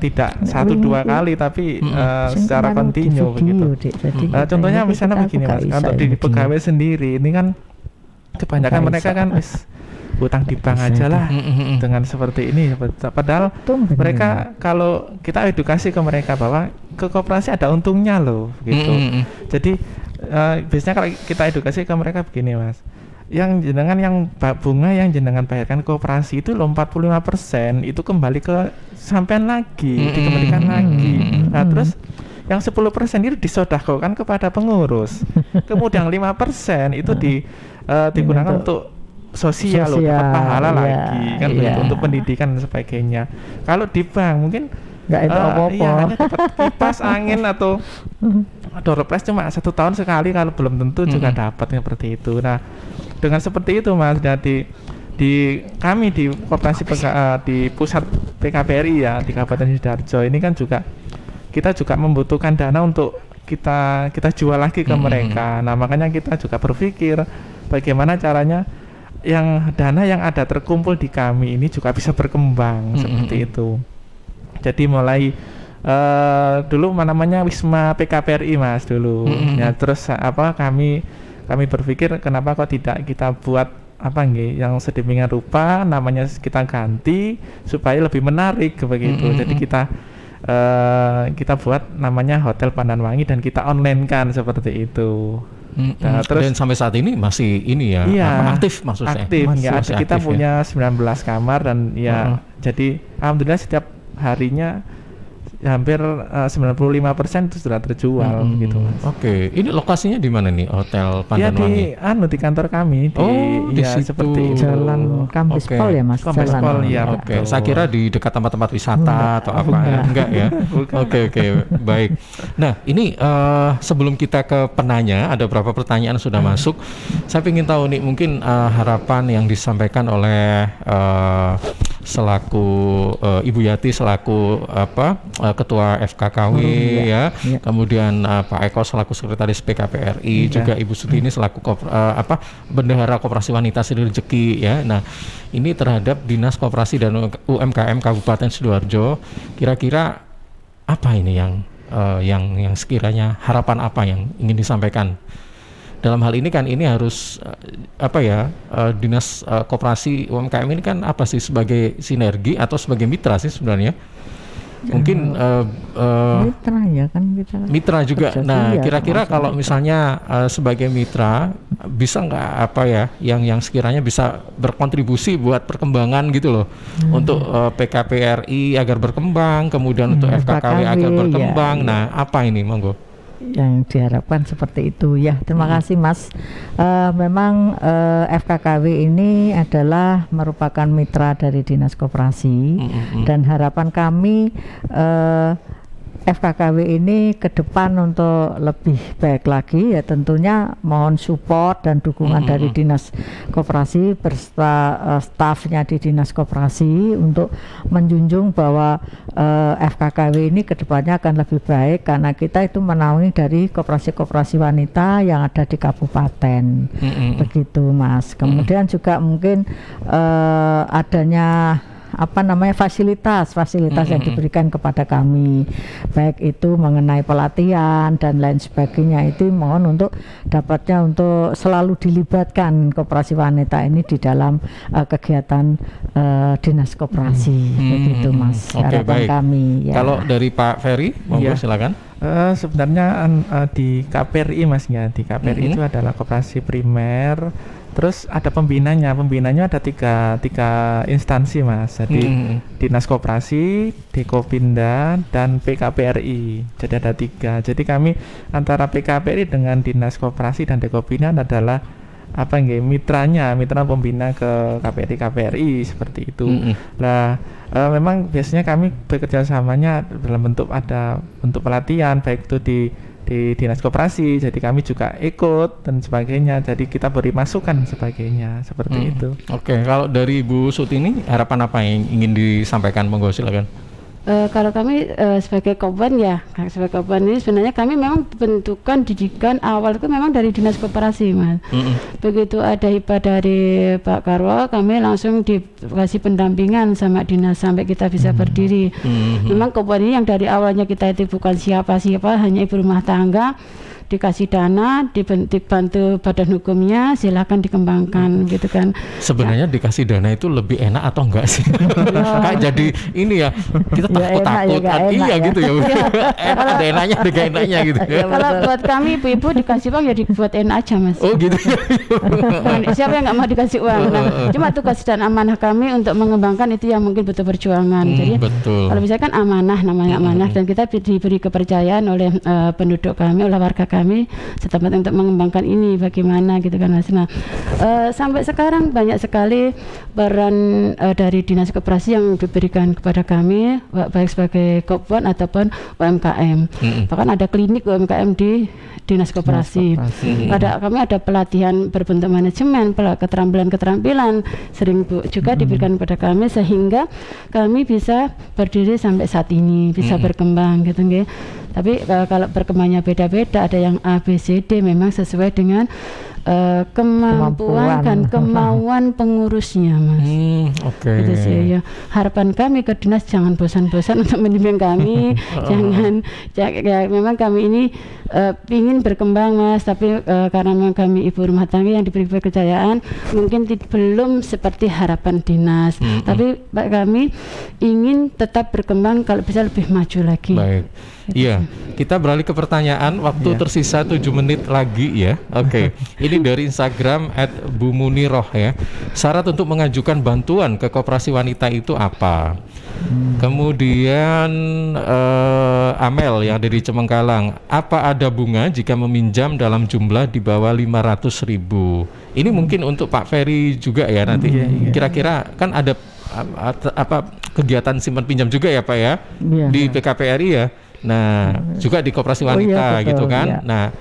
tidak 1-2 kali tapi secara kontinu begitu. Contohnya misalnya begini Mas, untuk di pegawai sendiri ini kan kebanyakan mereka kan utang di bank aja lah dengan seperti ini. Padahal mereka kalau kita edukasi ke mereka bahwa ke koperasi ada untungnya loh gitu. Jadi biasanya kalau kita edukasi ke mereka begini Mas, yang jenengan yang bunga yang jenengan bayarkan koperasi itu loh 45% itu kembali ke sampean lagi, dikembalikan lagi. Nah terus yang 10% itu disodahkan kepada pengurus, kemudian 5% itu digunakan untuk sosial loh, dapat pahala lagi kan begitu, untuk pendidikan dan sebagainya. Kalau di bank mungkin nggak itu apa-apa, iya, hanya dapat kipas angin atau door prize cuma 1 tahun sekali, kalau belum tentu juga dapat seperti itu. Nah dengan seperti itu Mas, jadi di kami di koperasi di pusat PKPRI ya di Kabupaten Sidoarjo ini kan juga kita juga membutuhkan dana untuk kita jual lagi ke mereka. Nah makanya kita juga berpikir bagaimana caranya yang dana yang ada terkumpul di kami ini juga bisa berkembang seperti itu. Jadi mulai dulu namanya Wisma PKPRI Mas dulu. Ya terus kami berpikir kenapa kok tidak kita buat yang sedemikian rupa, namanya kita ganti supaya lebih menarik begitu. Jadi kita buat namanya Hotel Pandanwangi dan kita online kan seperti itu. Nah, terus dan sampai saat ini masih ini ya, aktif maksudnya. Aktif ya, kita punya 19 kamar dan ya jadi alhamdulillah setiap harinya hampir 95% itu sudah terjual gitu Mas. Oke, ini lokasinya di mana nih Hotel Pandanwangi? Ya di kantor kami di situ. Seperti Jalan Kampus Pol ya Mas. Kampus Pol ya. Oke, saya kira di dekat tempat-tempat wisata atau apa ya? Enggak ya. Oke, baik. Nah, ini sebelum kita ke penanya, ada beberapa pertanyaan sudah masuk. Saya ingin tahu nih mungkin harapan yang disampaikan oleh selaku Ibu Yati selaku Ketua FKKW kemudian Pak Eko selaku Sekretaris PKPRI, juga Ibu Sutini selaku Bendahara Koperasi Wanita Sri Rezeki ya. Nah, ini terhadap Dinas Koperasi dan UMKM Kabupaten Sidoarjo, kira-kira apa ini yang sekiranya harapan apa yang ingin disampaikan? Dalam hal ini kan ini harus Dinas Koperasi UMKM ini kan apa sih, sebagai sinergi atau sebagai mitra sih sebenarnya? Mungkin mitra ya kan, kita mitra juga. Nah, kira-kira kalau misalnya sebagai mitra bisa nggak yang sekiranya bisa berkontribusi buat perkembangan gitu loh, untuk PKPRI agar berkembang, kemudian untuk FKKW agar berkembang. Nah, apa ini monggo? Yang diharapkan seperti itu ya. Terima kasih Mas. Memang FKKW ini adalah merupakan mitra dari Dinas Koperasi dan harapan kami FKKW ini ke depan untuk lebih baik lagi ya, tentunya mohon support dan dukungan dari Dinas Koperasi berserta stafnya di Dinas Koperasi untuk menjunjung bahwa FKKW ini ke depannya akan lebih baik, karena kita itu menaungi dari koperasi-koperasi wanita yang ada di kabupaten. Begitu Mas. Kemudian juga mungkin adanya fasilitas yang diberikan kepada kami, baik itu mengenai pelatihan dan lain sebagainya, itu mohon untuk selalu dilibatkan koperasi wanita ini di dalam kegiatan Dinas Koperasi. Begitu Mas, harapan kami ya. Kalau dari Pak Ferry, monggo silakan. Sebenarnya di KPRI Mas ya, di KPRI itu adalah koperasi primer. Terus ada pembinanya ada tiga instansi Mas. Jadi Dinas Koperasi, Dekopinda, dan PKPRI. Jadi ada 3. Jadi kami antara PKPRI dengan Dinas Koperasi dan Dekopinda adalah mitra pembina ke KPRI seperti itu. Nah, memang biasanya kami bekerja samanya dalam bentuk pelatihan, baik itu di Dinas Koperasi, jadi kami juga ikut dan sebagainya, jadi kita beri masukan dan sebagainya seperti itu. Oke, kalau dari Bu Sutini harapan apa yang ingin disampaikan, monggo silakan. Kalau kami sebagai Koban ini sebenarnya kami memang bentukan didikan awal itu memang dari Dinas Koperasi Mas. Begitu ada hibah dari Pak Karwo, kami langsung dikasih pendampingan sama dinas sampai kita bisa berdiri. Memang Koban ini yang dari awalnya kita itu bukan siapa-siapa, hanya ibu rumah tangga, dikasih dana, dibantu badan hukumnya, silakan dikembangkan gitu kan. Sebenarnya dikasih dana itu lebih enak atau enggak sih? Kayak jadi ini ya, kita takut-takut, iya gitu ya. Ada enaknya, ada gak enaknya gitu. Kalau buat kami ibu-ibu dikasih uang ya dibuat enak aja Mas. Oh gitu. Siapa yang nggak mau dikasih uang? Nah, cuma tugas dan amanah kami untuk mengembangkan itu yang mungkin butuh perjuangan. Jadi betul. kalau misalkan amanah namanya amanah dan kita diberi kepercayaan oleh penduduk kami, oleh warga kami setempat untuk mengembangkan ini bagaimana gitu kan Mas. Nah, sampai sekarang banyak sekali peran dari dinas koperasi yang diberikan kepada kami baik sebagai Kopwan ataupun UMKM. Bahkan ada klinik UMKM di dinas koperasi. Kami ada pelatihan berbentuk manajemen, keterampilan sering juga diberikan kepada kami sehingga kami bisa berdiri sampai saat ini, bisa berkembang gitu nggih. Tapi kalau berkembangnya beda-beda, ada yang A, B, C, D memang sesuai dengan kemampuan dan kemauan pengurusnya Mas. Gitu sih ya. Harapan kami ke dinas jangan bosan-bosan untuk membimbing kami. Ya, memang kami ini ingin berkembang Mas, tapi karena memang kami ibu rumah tangga yang diberi kepercayaan mungkin belum seperti harapan dinas. Tapi kami ingin tetap berkembang, kalau bisa lebih maju lagi. Baik. Iya, kita beralih ke pertanyaan. Waktu tersisa 7 menit lagi ya. Oke. Ini dari Instagram @bumuniroh ya. Syarat untuk mengajukan bantuan ke koperasi wanita itu apa? Kemudian Amel yang dari Cemenggalang, apa ada bunga jika meminjam dalam jumlah di bawah 500.000? Ini mungkin untuk Pak Ferry juga ya nanti. Kira-kira kan ada apa kegiatan simpan pinjam juga ya Pak ya di PKPRI ya. Nah, juga di koperasi wanita betul, gitu kan. Nah,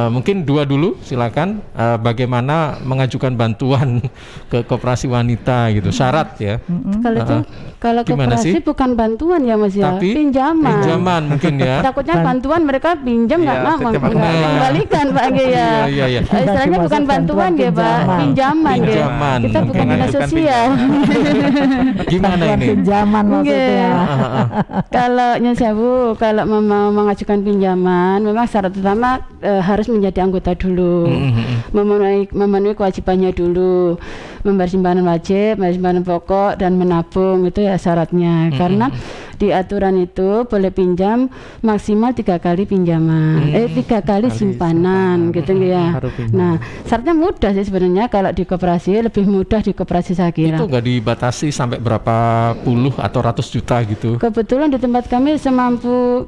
mungkin dua dulu silakan bagaimana mengajukan bantuan ke koperasi wanita gitu, syarat ya. Kalau koperasi bukan bantuan ya Mas ya, tapi pinjaman mungkin ya. Takutnya bantuan mereka pinjam nggak mau mengembalikan Pak ya. Istilahnya bukan bantuan ya Pak, pinjaman ya. Kita bukan dinas sosial. Gimana ini? Pinjaman maksudnya. Kalau nyesewu, kalau mau mengajukan pinjaman, memang syarat utama harus menjadi anggota dulu, memenuhi kewajibannya dulu, membayar simpanan wajib, membayar simpanan pokok dan menabung, itu ya syaratnya. Karena di aturan itu boleh pinjam maksimal 3 kali pinjaman, 3 kali simpanan gitu ya. Nah, syaratnya mudah sih sebenarnya. Kalau di koperasi lebih mudah di koperasi saya kira. Itu nggak dibatasi sampai berapa puluh atau ratus juta gitu? Kebetulan di tempat kami semampu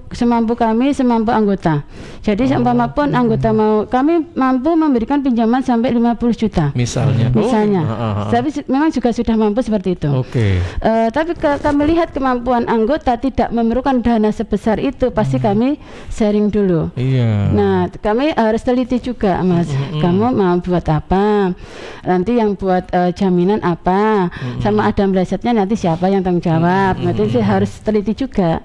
kami, semampu anggota. Jadi seumpama pun anggota mau, kami mampu memberikan pinjaman sampai 50 juta. Misalnya. Tapi memang juga sudah mampu seperti itu. Tapi kami lihat kemampuan anggota tidak memerlukan dana sebesar itu, pasti kami sharing dulu. Nah, kami harus teliti juga Mas. Kamu mau buat apa? Nanti yang buat jaminan apa? Sama ada melesetnya nanti siapa yang tanggung jawab? Nanti sih harus teliti juga.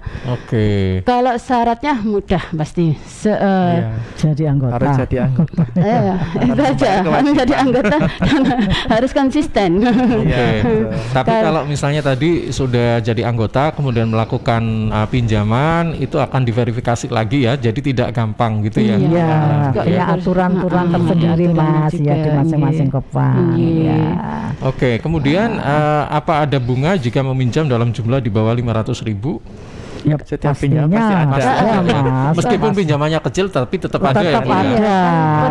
Kalau syaratnya mudah pasti. Jadi anggota. Harus jadi anggota. Itu aja. Harus jadi anggota dan harus konsisten. Tapi kalau misalnya tadi sudah jadi anggota kemudian melakukan pinjaman, itu akan diverifikasi lagi ya, jadi tidak gampang gitu ya. Iya, aturan-aturan tersendiri Mas ya di masing-masing Kopwan. Kemudian apa ada bunga jika meminjam dalam jumlah di bawah 500.000? Ya, setiap pinjam pasti ada. Mas. Meskipun pinjamannya kecil tapi tetap ada ya.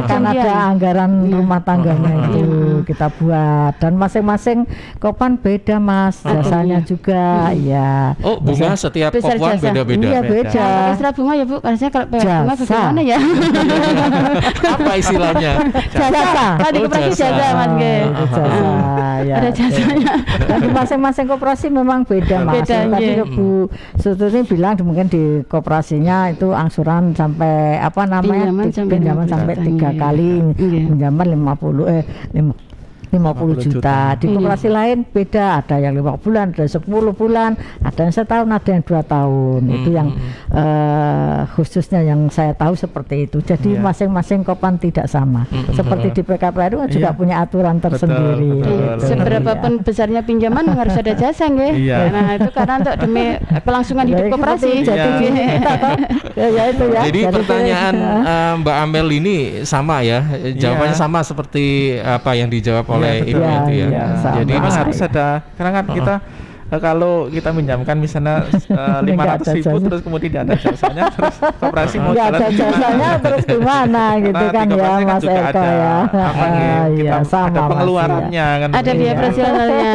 Kan ada anggaran rumah tangganya itu kita buat, dan masing-masing Kopwan beda Mas, jasanya juga ya. Oh, bunga setiap Kopwan beda-beda. Iya, beda. Istilah bunga ya Bu, karena kalau bunga bagaimana ya? Apa istilahnya? Jasa. Tadi koperasi jasa Mas nggih. Ada jasanya. Dan di masing-masing koperasi memang beda Mas. Tadi Bu Sutri bilang mungkin di koperasinya itu angsuran sampai apa namanya pinjaman sampai 3 kali, pinjaman 50 50 juta. Di koperasi lain beda, ada yang 5 bulan, ada 10 bulan, ada yang setahun, ada yang 2 tahun. Itu yang khususnya yang saya tahu seperti itu. Jadi masing-masing kopan tidak sama. Seperti di PKPRI juga punya aturan tersendiri. Seberapapun besarnya pinjaman harus ada jasa nggih. Nah, itu karena untuk demi kelangsungan hidup koperasi. Jadi pertanyaan Mbak Amel ini sama ya, jawabannya sama seperti apa yang dijawab oleh Ibu itu ya. Jadi harus ada, karena kan kita kalau kita minjamkan misalnya 500.000 terus kemudian ada jasanya, terus koperasi mau jalan ada jasanya terus gimana gitu kan ya Mas Eko ya. Kita ada pengeluarannya kan. Ada biaya operasionalnya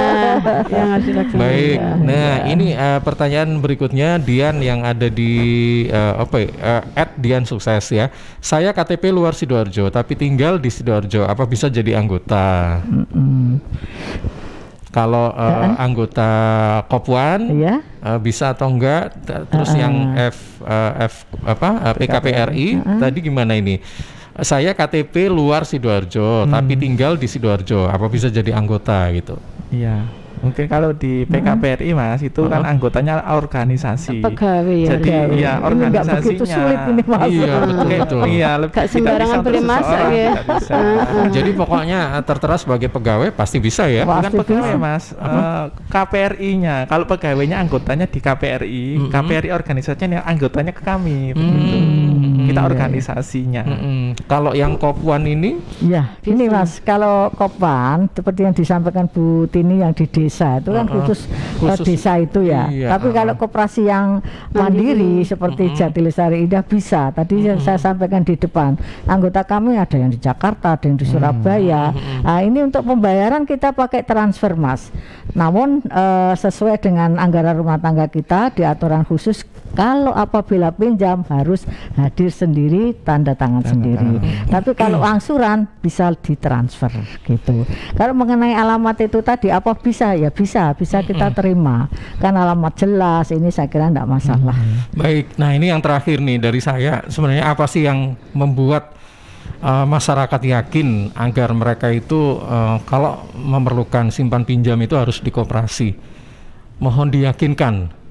yang harus dilaksanakan. Baik. Nah, ini pertanyaan berikutnya Dian yang ada di @Dian Sukses ya. Saya KTP luar Sidoarjo tapi tinggal di Sidoarjo. Apa bisa jadi anggota? Kalau anggota Kopwan bisa atau enggak? Terus yang PKPRI tadi gimana ini? Saya KTP luar Sidoarjo tapi tinggal di Sidoarjo. Apa bisa jadi anggota gitu? Iya. Mungkin kalau di PKPRI Mas itu kan anggotanya organisasi. Pegawai ya. Jadi ya organisasinya. Begitu sulit ini Mas. Iya betul. Iya, gak sembarangan boleh masak ya. Jadi pokoknya tertera sebagai pegawai pasti bisa ya. Bukan pegawai Mas, KPRI-nya. Kalau pegawainya anggotanya di KPRI, KPRI organisasinya anggotanya ke kami. Kita organisasinya. Kalau yang Kopwan ini? Ya, ini Mas, kalau Kopwan seperti yang disampaikan Bu Tini yang di desa itu kan khusus desa itu ya. Tapi kalau koperasi yang mandiri seperti Jatilestari Indah bisa. Tadi saya sampaikan di depan, anggota kami ada yang di Jakarta, ada yang di Surabaya. Nah, ini untuk pembayaran kita pakai transfer Mas. Namun sesuai dengan anggaran rumah tangga kita di aturan khusus, kalau apabila pinjam harus hadir sendiri, tanda tangan sendiri. Tapi kalau angsuran bisa ditransfer gitu. Kalau mengenai alamat itu tadi apa bisa ya bisa kita terima. Kan alamat jelas, ini saya kira tidak masalah. Baik, nah ini yang terakhir nih dari saya. Sebenarnya apa sih yang membuat masyarakat yakin agar mereka itu kalau memerlukan simpan pinjam itu harus di koperasi? Mohon diyakinkan.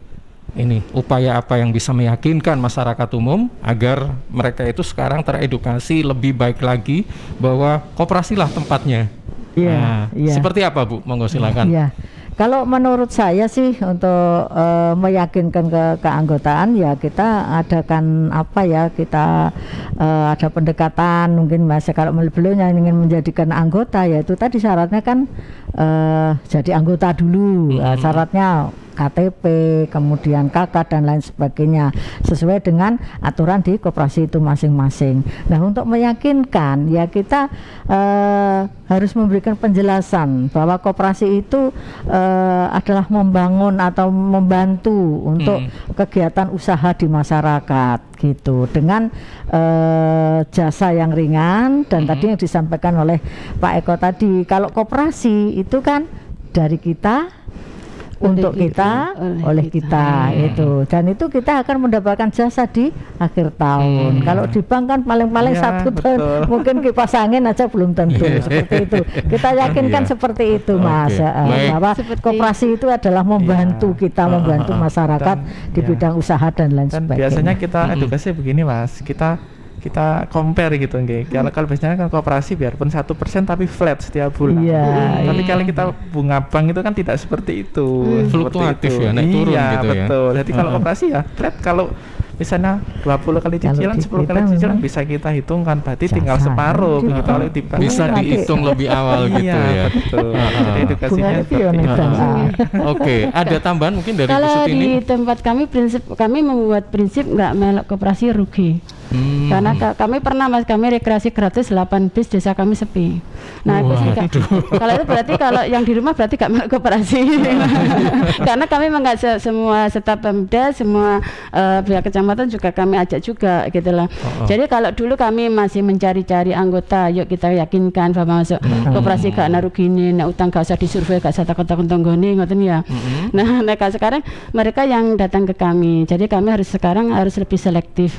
Ini upaya apa yang bisa meyakinkan masyarakat umum agar mereka itu sekarang teredukasi lebih baik lagi bahwa koperasilah tempatnya. Seperti apa Bu? Monggo silakan. Kalau menurut saya sih untuk meyakinkan keanggotaan ya kita adakan kita ada pendekatan mungkin Mas, kalau beliau yang ingin menjadikan anggota ya itu tadi syaratnya kan jadi anggota dulu. Syaratnya KTP, kemudian KK dan lain sebagainya sesuai dengan aturan di koperasi itu masing-masing. Nah, untuk meyakinkan ya kita harus memberikan penjelasan bahwa koperasi itu adalah membangun atau membantu untuk kegiatan usaha di masyarakat gitu dengan jasa yang ringan dan tadi yang disampaikan oleh Pak Eko tadi, kalau koperasi itu kan dari kita untuk kita, oleh kita itu, dan itu kita akan mendapatkan jasa di akhir tahun. Kalau di bank kan paling-paling 1 tahun, mungkin kipas angin aja belum tentu seperti itu. Kita yakinkan seperti itu Mas, bahwa koperasi itu adalah membantu kita, membantu masyarakat di bidang usaha dan lain sebagainya. Biasanya kita edukasi begini Mas, kita compare gitu nggih. Kalau biasanya kan koperasi biarpun 1% tapi flat setiap bulan. Tapi kalau kita bunga bank itu kan tidak seperti itu. Fluktuatif ya, naik turun gitu ya. Betul. Jadi kalau koperasi ya flat, kalau misalnya 20 kali cicilan, 10 kali cicilan bisa kita hitungkan, berarti tinggal separuh gitu. Kalau di bank bisa dihitung lebih awal gitu ya. Betul. Jadi edukasinya Oke, ada tambahan mungkin dari kalau di tempat kami kami membuat prinsip nggak melok koperasi rugi. Karena kami pernah Mas, kami rekreasi gratis 8 bis, desa kami sepi. Nah, kalau itu berarti kalau yang di rumah berarti gak melok koperasi. Karena kami memang gak semua staf Pemda, semua pihak kecamatan juga kami ajak juga gitu lah. Jadi kalau dulu kami masih mencari-cari anggota, yuk kita yakinkan bahwa masuk koperasi gak ana rugine, nek utang gak usah disurvei, gak usah takon-takon tanggane ngoten ya. Nah, sekarang mereka yang datang ke kami. Jadi kami sekarang harus lebih selektif.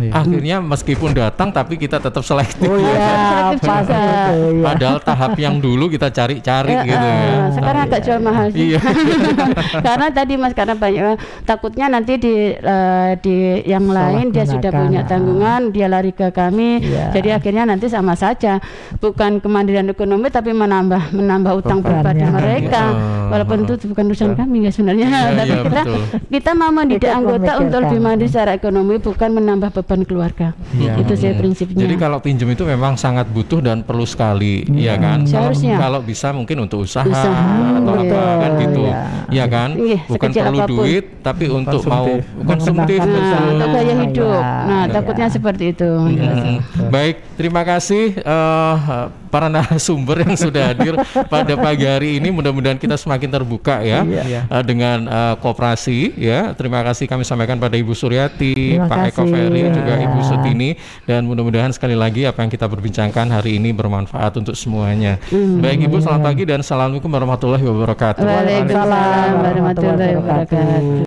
Akhirnya meskipun datang tapi kita tetap selektif. Oh iya, Selektif juga. Padahal tahap yang dulu kita cari-cari gitu ya. Sekarang agak jual mahal sih. Iya. Karena tadi Mas, karena banyak takutnya nanti di yang lain dia sudah punya tanggungan, dia lari ke kami. Jadi akhirnya nanti sama saja, bukan kemandirian ekonomi tapi menambah utang pribadi mereka. Walaupun itu bukan urusan kami ya sebenarnya. Tapi kita mau mendidik anggota untuk lebih mandiri secara ekonomi, bukan menambah beban keluarga. Itu saya prinsipnya. Jadi kalau pinjam itu memang sangat butuh dan perlu sekali, ya kan? Kalau bisa mungkin untuk usaha atau apa kan gitu, ya kan? Bukan perlu duit, tapi untuk mau konsumtif, untuk gaya hidup. Nah, takutnya seperti itu. Baik, terima kasih para narasumber yang sudah hadir pada pagi hari ini. Mudah-mudahan kita semakin terbuka ya dengan koperasi ya. Terima kasih kami sampaikan pada Ibu Suryati, Pak Eko Ferry, juga Ibu Sutini, dan mudah-mudahan sekali lagi apa yang kita berbincangkan hari ini bermanfaat untuk semuanya. Baik Ibu, selamat pagi dan assalamualaikum warahmatullahi wabarakatuh. Waalaikumsalam warahmatullahi wabarakatuh.